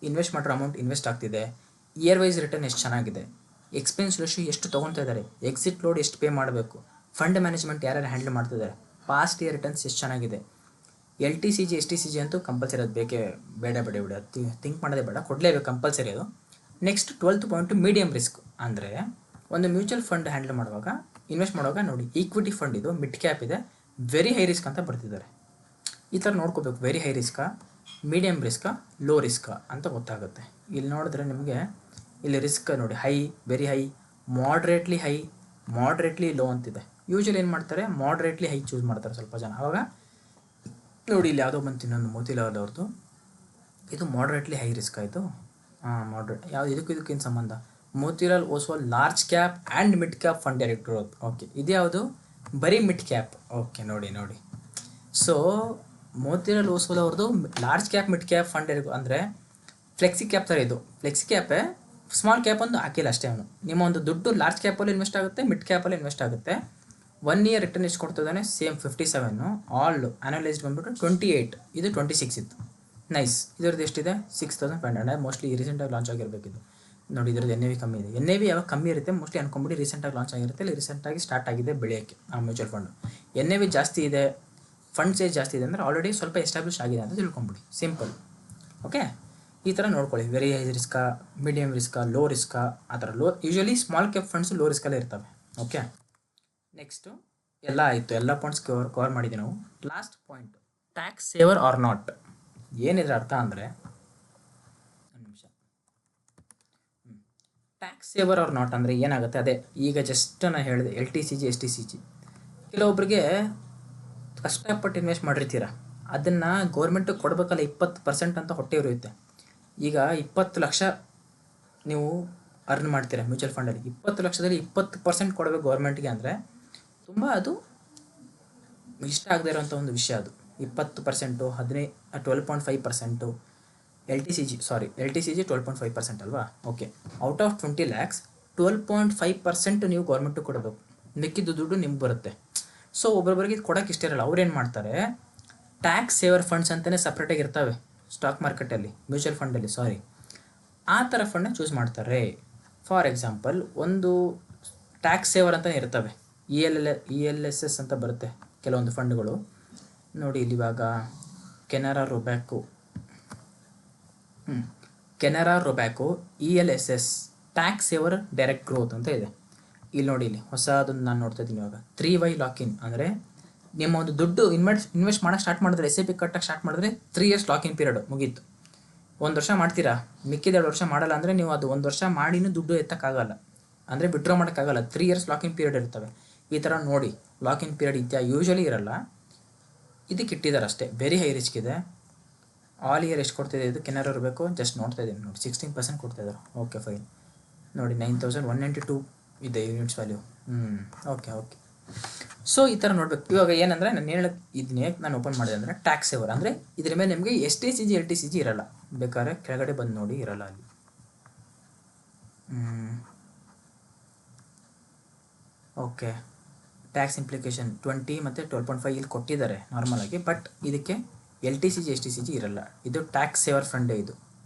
ಇನ್ವೆಸ್ಟ್ ಮಾಡಿರೋ ಅಮೌಂಟ್ ಇನ್ವೆಸ್ಟ್ ಆಗ್ತಿದೆ, ಇಯರ್ ವೈಸ್ ರಿಟರ್ನ್ ಎಷ್ಟು ಚೆನ್ನಾಗಿದೆ, ಎಕ್ಸ್ಪೆನ್ಸ್ ರೇಷಿಯೋ ಎಷ್ಟು ತೊಗೊತಾ ಇದ್ದಾರೆ, ಎಕ್ಸಿಟ್ ಲೋಡ್ ಎಷ್ಟು ಪೇ ಮಾಡಬೇಕು, ಫಂಡ್ ಮ್ಯಾನೇಜ್ಮೆಂಟ್ ಯಾರ್ಯಾರು ಹ್ಯಾಂಡಲ್ ಮಾಡ್ತಿದ್ದಾರೆ, ಪಾಸ್ಟ್ ಇಯರ್ ರಿಟರ್ನ್ಸ್ ಎಷ್ಟು ಚೆನ್ನಾಗಿದೆ. LTCG STCG ಅಂತೂ ಕಂಪಲ್ಸರಿ, ಅದು ಬೇಡ ಥಿಂಕ್ ಮಾಡೋದೇ ಬೇಡ, ಕೊಡಲೇಬೇಕು ಕಂಪಲ್ಸರಿ ಅದು. Next 12th point medium risk. ಅಂದರೆ ಒಂದು ಮ್ಯೂಚುವಲ್ ಫಂಡ್ ಹ್ಯಾಂಡಲ್ ಮಾಡುವಾಗ, ಇನ್ವೆಸ್ಟ್ ಮಾಡುವಾಗ ನೋಡಿ, ಈಕ್ವಿಟಿ ಫಂಡ್ ಇದು ಮಿಡ್ ಕ್ಯಾಪ್ ಇದೆ, ವೆರಿ ಹೈ ರಿಸ್ಕ್ ಅಂತ ಬರ್ತಿದ್ದಾರೆ. ಈ ಥರ ನೋಡ್ಕೋಬೇಕು, ವೆರಿ ಹೈ ರಿಸ್ಕಾ, ಮೀಡಿಯಮ್ ರಿಸ್ಕಾ, ಲೋ ರಿಸ್ಕಾ ಅಂತ ಗೊತ್ತಾಗುತ್ತೆ. ಇಲ್ಲಿ ನೋಡಿದ್ರೆ ನಿಮಗೆ ಇಲ್ಲಿ ರಿಸ್ಕ್ ನೋಡಿ, high, very high, moderately high, moderately low ಅಂತಿದೆ. ಯೂಶ್ವಲಿ ಏನು ಮಾಡ್ತಾರೆ, ಮಾಡ್ರೇಟ್ಲಿ ಹೈ ಚೂಸ್ ಮಾಡ್ತಾರೆ ಸ್ವಲ್ಪ ಜನ. ಆವಾಗ ನೋಡಿ ಇಲ್ಲಿ ಯಾವುದೋ ಬಂತು ಇನ್ನೊಂದು ಮೋತಿಲಾಲ್ ಅವ್ರದ್ದು, ಇದು ಮಾಡ್ರೇಟ್ಲಿ ಹೈ ರಿಸ್ಕ್ ಆಯಿತು. ಮಾಡ್ರೇಟ್ ಯಾವುದು, ಇದಕ್ಕೇನು ಸಂಬಂಧ? Motilal Oswal large cap and mid cap fund direct growth. Okay, ಇದ್ಯಾವುದು? ಬರೀ ಮಿಡ್ ಕ್ಯಾಪ್. ಓಕೆ, ನೋಡಿ. ಸೊ ಮೋತಿಲಾಲ್ ಓಸ್ವಾಲ್ ಅವ್ರದ್ದು large cap mid cap fund direct ಅಂದರೆ ಫ್ಲೆಕ್ಸಿ ಕ್ಯಾಪ್ ಥರ ಇದು. ಫ್ಲೆಕ್ಸಿ ಕ್ಯಾಪೇ ಸ್ಮಾಲ್ ಕ್ಯಾಪ್ ಒಂದು ಹಾಕಿಲ್ಲ ಅಷ್ಟೇ ಅವನು. ನಿಮ್ಮ ಒಂದು ದುಡ್ಡು ಲಾರ್ಜ್ ಕ್ಯಾಪಲ್ಲಿ ಇನ್ವೆಸ್ಟ್ ಆಗುತ್ತೆ, ಮಿಡ್ ಕ್ಯಾಪಲ್ಲಿ ಇನ್ವೆಸ್ಟ್ ಆಗುತ್ತೆ. 1 ಇಯರ್ ರಿಟರ್ನ್ ಎಷ್ಟು ಕೊಡ್ತಿದ್ದಾನೆ? ಸೇಮ್ 57. ಆಲ್ ಅನಲೈಸ್ಡ್ ಬಂದ್ಬಿಟ್ಟು 28, ಇದು 26 ಇತ್ತು. ನೈಸ್. ಇದರದ್ದು ಎಷ್ಟಿದೆ? 6500. ಮೋಸ್ಟ್ಲಿ ರೀಸೆಂಟಾಗಿ ಲಾಂಚ್ ಆಗಿರಬೇಕಿದು. ನೋಡಿ ಇದರದ್ದು ಎನ್ ಎ ವಿ ಕಮ್ಮಿ ಇದೆ. ಎನ್ ಎ ವಿ ಯಾವಾಗ ಕಮ್ಮಿ ಇರುತ್ತೆ ಮೋಸ್ಟ್ಲಿ ಅನ್ಕೊಂಬಿಡಿ ರೀಸೆಂಟಾಗಿ ಲಾಂಚ್ ಆಗಿರುತ್ತೆ, ಇಲ್ಲಿ ರೀಸೆಂಟಾಗಿ ಸ್ಟಾರ್ಟ್ ಆಗಿದೆ ಬೆಳೆಯೋಕ್ಕೆ ಆ mutual fund. N A V ಜಾಸ್ತಿ ಇದೆ, ಫಂಡ್ ಸೈಜ್ ಜಾಸ್ತಿ ಇದೆ ಅಂದರೆ ಆಲ್ರೆಡಿ ಸ್ವಲ್ಪ ಎಸ್ಟಾಬ್ಲಿಷ್ ಆಗಿದೆ ಅಂತ ತಿಳ್ಕೊಂಬಿಡಿ. ಸಿಂಪಲ್. ಓಕೆ, ಈ ಥರ ನೋಡ್ಕೊಳ್ಳಿ. ವೆರಿ ಹೈ ರಿಸ್ಕಾ, ಮೀಡಿಯಮ್ ರಿಸ್ಕಾ, ಲೋ ರಿಸ್ಕಾ, ಆ ಥರ. Usually small cap funds low ರಿಸ್ಕಲ್ಲೇ ಇರ್ತವೆ. ಓಕೆ, ನೆಕ್ಸ್ಟು ಎಲ್ಲ ಆಯಿತು, ಎಲ್ಲ ಪಾಯಿಂಟ್ಸ್ ಕವರ್ ಮಾಡಿದ್ದೀವಿ ನಾವು. Last point, tax saver or not. ಏನಿದ್ರ ಅರ್ಥ ಅಂದರೆ, ಒಂದು ನಿಮಿಷ, ಟ್ಯಾಕ್ಸ್ ಸೇವರ್ ಆರ್ ನಾಟ್ ಅಂದರೆ ಏನಾಗುತ್ತೆ? ಅದೇ ಈಗ ಜಸ್ಟ್ ನಾನು ಹೇಳಿದೆ, LTCG STCG. ಕೆಲವೊಬ್ಬರಿಗೆ ಕಷ್ಟಪಟ್ಟು ಇನ್ವೆಸ್ಟ್ ಮಾಡಿರ್ತೀರ, ಅದನ್ನು ಗೌರ್ಮೆಂಟಿಗೆ ಕೊಡಬೇಕಲ್ಲ 20% ಅಂತ ಹೊಟ್ಟೆ ಇರುತ್ತೆ. ಈಗ 20 ಲಕ್ಷ ನೀವು ಅರ್ನ್ ಮಾಡ್ತೀರಾ ಮ್ಯೂಚುವಲ್ ಫಂಡಲ್ಲಿ, 20 ಲಕ್ಷದಲ್ಲಿ 20% ಕೊಡಬೇಕು ಗೌರ್ಮೆಂಟ್ಗೆ ಅಂದರೆ ತುಂಬ ಅದು ಇಷ್ಟ ಆಗದೆ ಇರೋಂಥ ಒಂದು ವಿಷಯ ಅದು. 20%, 12.5%. LTCG 12.5% ಅಲ್ವಾ? ಓಕೆ, ಔಟ್ ಆಫ್ 20 lakhs 12.5% ನೀವು ಗೌರ್ಮೆಂಟಿಗೆ ಕೊಡಬೇಕು, ಮಿಕ್ಕಿದ್ದು ದುಡ್ಡು ನಿಮ್ಗೆ ಬರುತ್ತೆ. ಸೊ ಒಬ್ಬೊಬ್ಬರಿಗೆ ಕೊಡೋಕೆ ಇಷ್ಟ ಇರಲ್ಲ, ಅವ್ರೇನು ಮಾಡ್ತಾರೆ, ಟ್ಯಾಕ್ಸ್ ಸೇವರ್ ಫಂಡ್ಸ್ ಅಂತಲೇ ಸಪ್ರೇಟಾಗಿ ಇರ್ತವೆ ಸ್ಟಾಕ್ ಮಾರ್ಕೆಟಲ್ಲಿ, ಮ್ಯೂಚುವಲ್ ಫಂಡಲ್ಲಿ, ಆ ಥರ ಫಂಡನ್ನ ಚೂಸ್ ಮಾಡ್ತಾರೆ. ಫಾರ್ ಎಕ್ಸಾಂಪಲ್, ಒಂದು ಟ್ಯಾಕ್ಸ್ ಸೇವರ್ ಅಂತಲೇ ಇರ್ತವೆ, ELSS ಅಂತ ಬರುತ್ತೆ ಕೆಲವೊಂದು ಫಂಡ್ಗಳು. ನೋಡಿ ಇಲ್ಲಿ ಇವಾಗ Canara Robeco ELSS tax saver direct growth ಅಂತ ಇದೆ. ಇಲ್ಲಿ ನೋಡಿ, ಇಲ್ಲಿ ಹೊಸದೊಂದು ನಾನು ನೋಡ್ತಾ ಇದ್ದೀನಿ ಇವಾಗ. 3Y ಲಾಕಿನ್ ಅಂದರೆ ನಿಮ್ಮ ಒಂದು ದುಡ್ಡು ಇನ್ವೆಸ್ಟ್ ಮಾಡೋಕ್ಕೆ ಸ್ಟಾರ್ಟ್ ಮಾಡಿದ್ರೆ, SIP ಕಟ್ಟಕ್ಕೆ ಸ್ಟಾರ್ಟ್ ಮಾಡಿದ್ರೆ 3 years ಲಾಕಿನ್ ಪೀರಿಯಡ್ ಮುಗೀತು. 1 ವರ್ಷ ಮಾಡ್ತೀರಾ, ಮಿಕ್ಕಿದ 2 ವರ್ಷ ಮಾಡಲ್ಲ ಅಂದರೆ ನೀವು ಅದು 1 ವರ್ಷ ಮಾಡಿನೂ ದುಡ್ಡು ಎತ್ತಕ್ಕಾಗಲ್ಲ, ಅಂದರೆ ವಿಡ್ರಾ ಮಾಡೋಕ್ಕಾಗಲ್ಲ. 3 years ಲಾಕಿನ್ ಪೀರಿಯಡ್ ಇರ್ತವೆ. ಈ ಥರ ನೋಡಿ, ಲಾಕಿನ್ ಪೀರಿಯಡ್ ಇದೆಯಾ? ಯೂಶ್ವಲಿ ಇರಲ್ಲ, ಇದಕ್ಕೆ ಇಟ್ಟಿದ್ದಾರೆ ಅಷ್ಟೇ. ವೆರಿ ಹೈ ರಿಸ್ಕ್ ಇದೆ. ಆಲ್ ಇಯರ್ ಎಷ್ಟು ಕೊಡ್ತಿದೆ ಇದು? ಕೆನರಾ ಇರಬೇಕು, ಜಸ್ಟ್ ನೋಡ್ತಾ ಇದ್ದೀನಿ ನೋಡಿ, 16% ಕೊಡ್ತಾಯಿದ್ದಾರೆ. Okay fine. ನೋಡಿ 9192 ಇದೆ ಯೂನಿಟ್ಸ್ ವ್ಯಾಲ್ಯೂ. ಓಕೆ. ಸೊ ಈ ಥರ ನೋಡ್ಬೇಕು. ಇವಾಗ ಏನಂದರೆ ನಾನು ಇದನ್ನೇ ನಾನು ಓಪನ್ ಮಾಡಿದೆ ಅಂದರೆ ಟ್ಯಾಕ್ಸ್ ಸೇವರ್ ಅಂದರೆ ಇದ್ರ ಮೇಲೆ ನಿಮಗೆ STCG LTCG ಇರಲ್ಲ, ಬೇಕಾದ್ರೆ ಕೆಳಗಡೆ ಬಂದು ನೋಡಿ, ಇರಲ್ಲ ಅಲ್ಲಿ. ಓಕೆ, ಟ್ಯಾಕ್ಸ್ ಇಂಪ್ಲಿಕೇಶನ್ 20 ಮತ್ತು 12.5 ಇಲ್ಲಿ ಕೊಟ್ಟಿದ್ದಾರೆ ನಾರ್ಮಲಾಗಿ, ಬಟ್ ಇದಕ್ಕೆ LTCG STCG ಇರಲ್ಲ. ಇದು ಟ್ಯಾಕ್ಸ್ ಸೇವರ್ ಫಂಡೇ, ಇದು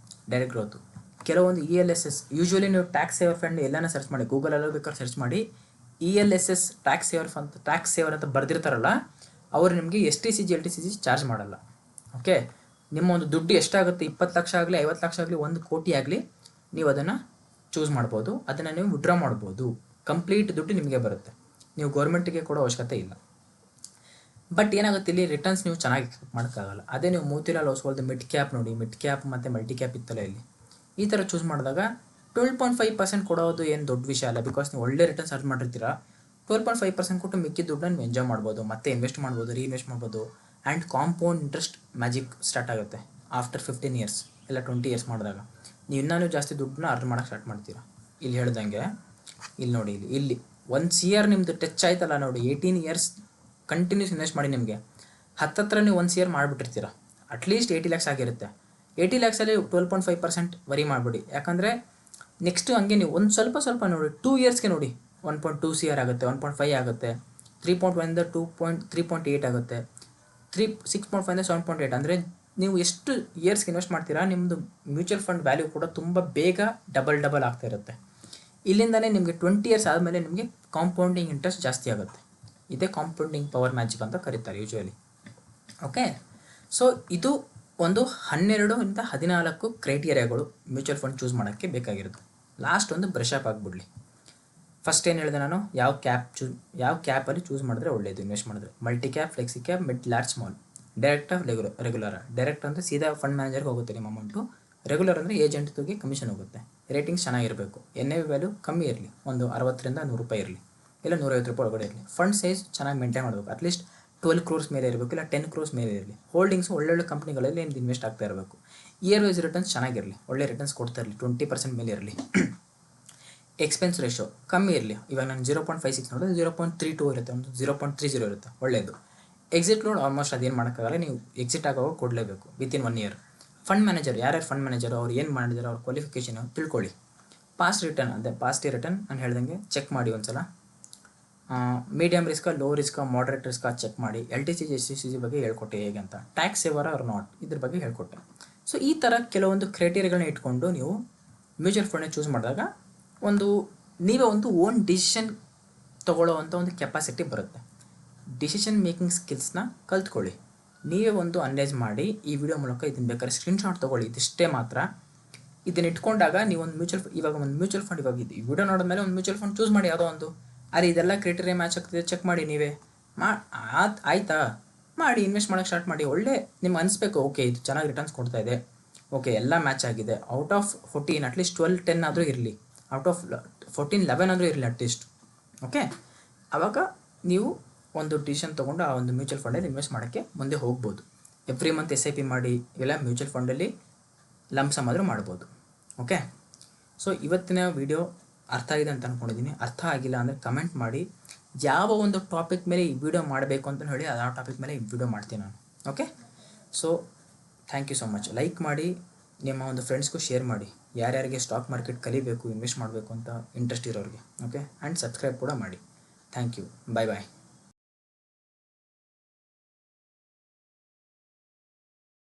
ಡೈರೆಕ್ಟ್ ಗ್ರೋತು. ಕೆಲವೊಂದು ELSS, ಯೂಶ್ವಲಿ ನೀವು ಟ್ಯಾಕ್ಸ್ ಸೇವರ್ ಫಂಡ್ ಎಲ್ಲಾನ ಸರ್ಚ್ ಮಾಡಿ, ಗೂಗಲಲ್ಲೂ ಬೇಕಾದ್ರೆ ಸರ್ಚ್ ಮಾಡಿ, ELSS ಟ್ಯಾಕ್ಸ್ ಸೇವರ್ ಅಂತ ಬರೆದಿರ್ತಾರಲ್ಲ, ಅವರು ನಿಮಗೆ STCG LTCG ಚಾರ್ಜ್ ಮಾಡಲ್ಲ. ಓಕೆ, ನಿಮ್ಮ ಒಂದು ದುಡ್ಡು ಎಷ್ಟಾಗುತ್ತೆ, 20 ಲಕ್ಷ ಆಗಲಿ, 50 ಲಕ್ಷ ಆಗಲಿ, 1 ಕೋಟಿ ಆಗಲಿ, ನೀವು ಅದನ್ನು ಚೂಸ್ ಮಾಡ್ಬೋದು, ಅದನ್ನು ನೀವು ವಿಡ್ರಾ ಮಾಡ್ಬೋದು. ಕಂಪ್ಲೀಟ್ ದುಡ್ಡು ನಿಮಗೆ ಬರುತ್ತೆ, ನೀವು ಗೌರ್ಮೆಂಟಿಗೆ ಕೊಡೋ ಅವಶ್ಯಕತೆ ಇಲ್ಲ. ಬಟ್ ಏನಾಗುತ್ತೆ, ಇಲ್ಲಿ ರಿಟರ್ನ್ಸ್ ನೀವು ಚೆನ್ನಾಗಿ ಎಕ್ಸ್ಪೆಕ್ಟ್ ಮಾಡೋಕ್ಕಾಗಲ್ಲ. ಅದೇ ನೀವು ಮೋತಿಲಾಲ್ ಓಸ್ವಾಲ್ದು ಮಿಡ್ ಕ್ಯಾಪ್ ನೋಡಿ, ಮಿಡ್ ಕ್ಯಾಪ್ ಮತ್ತು ಮಲ್ಟಿ ಕ್ಯಾಪ್ ಇತ್ತಲ್ಲ, ಇಲ್ಲಿ ಈ ಥರ ಚೂಸ್ ಮಾಡಿದಾಗ 12.5% ಕೊಡೋದು ಏನು ದೊಡ್ಡ ವಿಷಯ ಅಲ್ಲ, ಬಿಕಾಸ್ ನೀವು ಒಳ್ಳೆ ರಿಟರ್ನ್ಸ್ ಅರ್ನ್ ಮಾಡಿರ್ತೀರ. 12.5% ಕೊಟ್ಟು ಮಿಕ್ಕಿದ ದುಡ್ಡನ್ನು ನೀವು ಎಂಜಾಯ್ ಮಾಡ್ಬೋದು, ಮತ್ತೆ ಇನ್ವೆಸ್ಟ್ ಮಾಡ್ಬೋದು, ರೀಇನ್ವೆಸ್ಟ್ ಮಾಡ್ಬೋದು. And compound interest magic start ಆಗುತ್ತೆ ಆಫ್ಟರ್ 15 years ಇಲ್ಲ 20 years ಮಾಡಿದಾಗ. ನೀವು ಇನ್ನೂ ಜಾಸ್ತಿ ದುಡ್ಡನ್ನ ಅರ್ನ್ ಮಾಡೋಕ್ಕೆ ಸ್ಟಾರ್ಟ್ ಮಾಡ್ತೀರಾ. ಇಲ್ಲಿ ಹೇಳ್ದಂಗೆ ಇಲ್ಲಿ ನೋಡಿ, ಇಲ್ಲಿ 1 CR ನಿಮ್ಮದು ಟಚ್ ಆಯ್ತಲ್ಲ ನೋಡಿ, 18 years ಕಂಟಿನ್ಯೂಸ್ ಇನ್ವೆಸ್ಟ್ ಮಾಡಿ ನಿಮಗೆ ಹತ್ತತ್ರ ನೀವು 1 CR ಮಾಡಿಬಿಟ್ಟಿರ್ತೀರ. ಅಟ್ಲೀಸ್ಟ್ 80 lakhs ಆಗಿರುತ್ತೆ. 80 lakhsಲ್ಲಿ 12.5% ವರಿ ಮಾಡಿಬಿಡಿ. ಯಾಕಂದರೆ ನೆಕ್ಸ್ಟು ಹಂಗೆ ನೀವು ಒಂದು ಸ್ವಲ್ಪ ನೋಡಿ, 2 yearsಗೆ ನೋಡಿ 1.2 CR ಆಗುತ್ತೆ, 1.5 ಆಗುತ್ತೆ, 3.1 3.8 ಆಗುತ್ತೆ, 6.5 7.8. ಅಂದರೆ ನೀವು ಎಷ್ಟು ಇಯರ್ಸ್ಗೆ ಇನ್ವೆಸ್ಟ್ ಮಾಡ್ತೀರಾ, ನಿಮ್ಮದು ಮ್ಯೂಚುವಲ್ ಫಂಡ್ ವ್ಯಾಲ್ಯೂ ಕೂಡ ತುಂಬ ಬೇಗ ಡಬಲ್ ಆಗ್ತಾ ಇರುತ್ತೆ. ಇಲ್ಲಿಂದನೇ ನಿಮಗೆ 20 years ಆದಮೇಲೆ ನಿಮಗೆ ಕಾಂಪೌಂಡಿಂಗ್ ಇಂಟ್ರೆಸ್ಟ್ ಜಾಸ್ತಿ ಆಗುತ್ತೆ. ಇದೇ ಕಾಂಪೌಂಡಿಂಗ್ ಪವರ್ ಮ್ಯಾಜಿಕ್ ಅಂತ ಕರೀತಾರೆ ಯೂಶ್ವಲಿ. ಓಕೆ, ಸೊ ಇದು ಒಂದು 12-14 ಕ್ರೈಟೀರಿಯಾಗಳು ಮ್ಯೂಚುವಲ್ ಫಂಡ್ ಚೂಸ್ ಮಾಡೋಕ್ಕೆ ಬೇಕಾಗಿರೋದು. ಲಾಸ್ಟ್ ಒಂದು ಬ್ರಷ್ ಅಪ್ ಆಗಿಬಿಡಲಿ. ಫಸ್ಟ್ ಏನು ಹೇಳಿದೆ ನಾನು, ಯಾವ ಕ್ಯಾಪಲ್ಲಿ ಚೂಸ್ ಮಾಡಿದ್ರೆ ಒಳ್ಳೆಯದು ಇನ್ವೆಸ್ಟ್ ಮಾಡಿದ್ರೆ? Multi cap, flexi cap, mid, large, small. Direct of regular. Direct ಅಂದರೆ ಸೀದಾ ಫಂಡ್ ಮ್ಯಾನೇಜರ್ಗೆ ಹೋಗುತ್ತೆ ನಿಮ್ಮ ಅಮೌಂಟು. ರೆಗ್ಯುಲರ್ ಅಂದರೆ ಏಜೆಂಟ್ಗೆ ಕಮಿಷನ್ ಹೋಗುತ್ತೆ. ರೇಟಿಂಗ್ಸ್ ಚೆನ್ನಾಗಿರಬೇಕು, NAV ವ್ಯಾಲ್ಯೂ ಕಮ್ಮಿ ಇರಲಿ, ಒಂದು 60ರಿಂದ 100 ರೂಪಾಯಿ ಇರಲಿ, ಇಲ್ಲ 150 ರೂಪಾಯಿ ಒಳಗಡೆ ಇರಲಿ. ಫಂಡ್ ಸೈಜ್ ಚೆನ್ನಾಗಿ ಮೇಂಟೈನ್ ಮಾಡಬೇಕು, ಅಟ್ಲೀಸ್ಟ್ 12 crores ಮೇಲೆ ಇರಬೇಕು, ಇಲ್ಲ 10 crores ಮೇಲೆ ಇರಲಿ. ಹೋಲ್ಡಿಂಗ್ಸು ಒಳ್ಳೊಳ್ಳೆ ಕಂಪ್ನಿಗಳಲ್ಲಿ ಏನು ಇನ್ವೆಸ್ಟ್ ಆಗ್ತಾ ಇರಬೇಕು. ಇಯರ್ ವೈಸ್ ರಿಟರ್ನ್ಸ್ ಚೆನ್ನಾಗಿರಲಿ, ಒಳ್ಳೆ ರಿಟರ್ನ್ಸ್ ಕೊಡ್ತಾ ಇರಲಿ, 20% ಮೇಲೆ ಇರಲಿ. ಎಕ್ಸ್ಪೆನ್ಸ್ ರೇಷೋ ಕಮ್ಮಿ ಇರಲಿ. ಇವಾಗ ನಾನು 0.56 ನೋಡಿದ್ರೆ 0.32 ಇರುತ್ತೆ, ಒಂದು 0.30 ಇರುತ್ತೆ, ಒಳ್ಳೆಯದು. ಎಕ್ಸಿಟ್ ಲೋಡ್ ಆಲ್ಮೋಸ್ಟ್ ಅದೇನು ಮಾಡೋಕ್ಕಾಗಲ್ಲ, ನೀವು ಎಕ್ಸಿಟ್ ಆಗೋವಾಗ ಕೊಡಲೇಬೇಕು ವಿತಿನ್ 1 year. ಫಂಡ್ ಮ್ಯಾನೇಜರ್ ಯಾರ್ಯಾರು ಫಂಡ್ ಮ್ಯಾನೇಜರ್ ಅವ್ರು ಏನು ಮಾಡಿದಾರೆ, ಅವ್ರ ಕ್ವಾಲಿಫಿಕೇಷನ್ ತಿಳ್ಕೊಳ್ಳಿ. ಪಾಸ್ಟ್ ರಿಟರ್ನ್ ಅದೇ ಪಾಸ್ಟ್ ರಿಟರ್ನ್ ನಾನು ಹೇಳ್ದಂಗೆ ಚೆಕ್ ಮಾಡಿ ಒಂದು ಸಲ. ಮೀಡಿಯಮ್ ರಿಸ್ಕಾ, ಲೋ ರಿಸ್ಕಾ, ಮಾಡ್ರೇಟ್ ರಿಸ್ಕಾ ಚೆಕ್ ಮಾಡಿ. LTC STC ಬಗ್ಗೆ ಹೇಳ್ಕೊಟ್ಟೆ ಹೇಗೆ ಅಂತ. ಟ್ಯಾಕ್ಸ್ ಸೇವರ್ ಆರ್ ನಾಟ್ ಇದ್ರ ಬಗ್ಗೆ ಹೇಳ್ಕೊಟ್ಟೆ. ಸೊ ಈ ಥರ ಕೆಲವೊಂದು ಕ್ರೈಟೀರಿಯಾಗಳನ್ನ ಇಟ್ಕೊಂಡು ನೀವು ಮ್ಯೂಚುವಲ್ ಫಂಡ್ನ ಚೂಸ್ ಮಾಡಿದಾಗ ನೀವೇ ಒಂದು ಓನ್ ಡಿಸಿಷನ್ ತೊಗೊಳ್ಳೋವಂಥ ಒಂದು ಕೆಪಾಸಿಟಿ ಬರುತ್ತೆ. ಡಿಸಿಷನ್ ಮೇಕಿಂಗ್ ಸ್ಕಿಲ್ಸ್ನ ಕಲ್ತ್ಕೊಳ್ಳಿ. ನೀವೇ ಒಂದು ಅನಲೈಸ್ ಮಾಡಿ ಈ ವಿಡಿಯೋ ಮೂಲಕ ಇದನ್ನು ಬೇಕಾದ್ರೆ ಸ್ಕ್ರೀನ್ಶಾಟ್ ತೊಗೊಳ್ಳಿ. ಇದಿಷ್ಟೇ ಮಾತ್ರ. ಇದನ್ನು ಇಟ್ಕೊಂಡಾಗ ನೀವು ಒಂದು ಮ್ಯೂಚುವಲ್ ಫಂಡ್ ಇವಾಗ ಈ ವಿಡಿಯೋ ನೋಡಿದ್ಮೇಲೆ ಒಂದು ಮ್ಯೂಚುವಲ್ ಫಂಡ್ ಚೂಸ್ ಮಾಡಿ ಯಾವುದೋ ಒಂದು. ಇದೆಲ್ಲ ಕ್ರೈಟೀರಿಯಾ ಮ್ಯಾಚ್ ಆಗ್ತಿದೆ ಚೆಕ್ ಮಾಡಿ ನೀವೇ ಆಯ್ತಾ ಮಾಡಿ ಇನ್ವೆಸ್ಟ್ ಮಾಡೋಕ್ಕೆ ಸ್ಟಾರ್ಟ್ ಮಾಡಿ. ಒಳ್ಳೆ ನಿಮ್ಗೆ ಅನಿಸ್ಬೇಕು, ಓಕೆ ಇದು ಚೆನ್ನಾಗಿ ರಿಟರ್ನ್ಸ್ ಕೊಡ್ತಾ ಇದೆ, ಓಕೆ ಎಲ್ಲ ಮ್ಯಾಚ್ ಆಗಿದೆ. ಔಟ್ ಆಫ್ 14 ಅಟ್ಲೀಸ್ಟ್ 12-10 ಆದರೂ ಇರಲಿ, ಔಟ್ ಆಫ್ 14-11 ಆದರೂ ಇರಲಿ ಅಟ್ಲೀಸ್ಟ್. ಓಕೆ, ಆವಾಗ ನೀವು ಒಂದು ಡಿಸಿಷನ್ ತೊಗೊಂಡು ಆ ಒಂದು ಮ್ಯೂಚುವಲ್ ಫಂಡಲ್ಲಿ ಇನ್ವೆಸ್ಟ್ ಮಾಡೋಕ್ಕೆ ಮುಂದೆ ಹೋಗ್ಬೋದು. ಎವ್ರಿ ಮಂತ್ SIP ಮಾಡಿ ಇವೆಲ್ಲ ಮ್ಯೂಚುವಲ್ ಫಂಡಲ್ಲಿ ಲಂಪ್ಸಮ್ ಆದರೂ ಮಾಡ್ಬೋದು. ಓಕೆ, ಸೊ ಇವತ್ತಿನ ವಿಡಿಯೋ ಅರ್ಥ ಆಗಿದೆ ಅಂತ ಅಂದ್ಕೊಂಡಿದ್ದೀನಿ. ಅರ್ಥ ಆಗಿಲ್ಲ ಅಂದರೆ ಕಮೆಂಟ್ ಮಾಡಿ. ಯಾವ ಒಂದು ಟಾಪಿಕ್ ಮೇಲೆ ಈ ವಿಡಿಯೋ ಮಾಡಬೇಕು ಅಂತ ಹೇಳಿ ಆ ಟಾಪಿಕ್ ಮೇಲೆ ಈ ವಿಡಿಯೋ ಮಾಡ್ತೀನಿ ನಾನು. Okay, so thank you so much. Like ಮಾಡಿ, ನಿಮ್ಮ ಒಂದು ಫ್ರೆಂಡ್ಸ್ಗೂ ಶೇರ್ ಮಾಡಿ, ಯಾರ್ಯಾರಿಗೆ ಸ್ಟಾಕ್ ಮಾರ್ಕೆಟ್ ಕಲಿಬೇಕು, ಇನ್ವೆಸ್ಟ್ ಮಾಡಬೇಕು ಅಂತ ಇಂಟ್ರೆಸ್ಟ್ ಇರೋರಿಗೆ. ಓಕೆ, ಆ್ಯಂಡ್ ಸಬ್ಸ್ಕ್ರೈಬ್ ಕೂಡ ಮಾಡಿ. Thank you. Bye bye.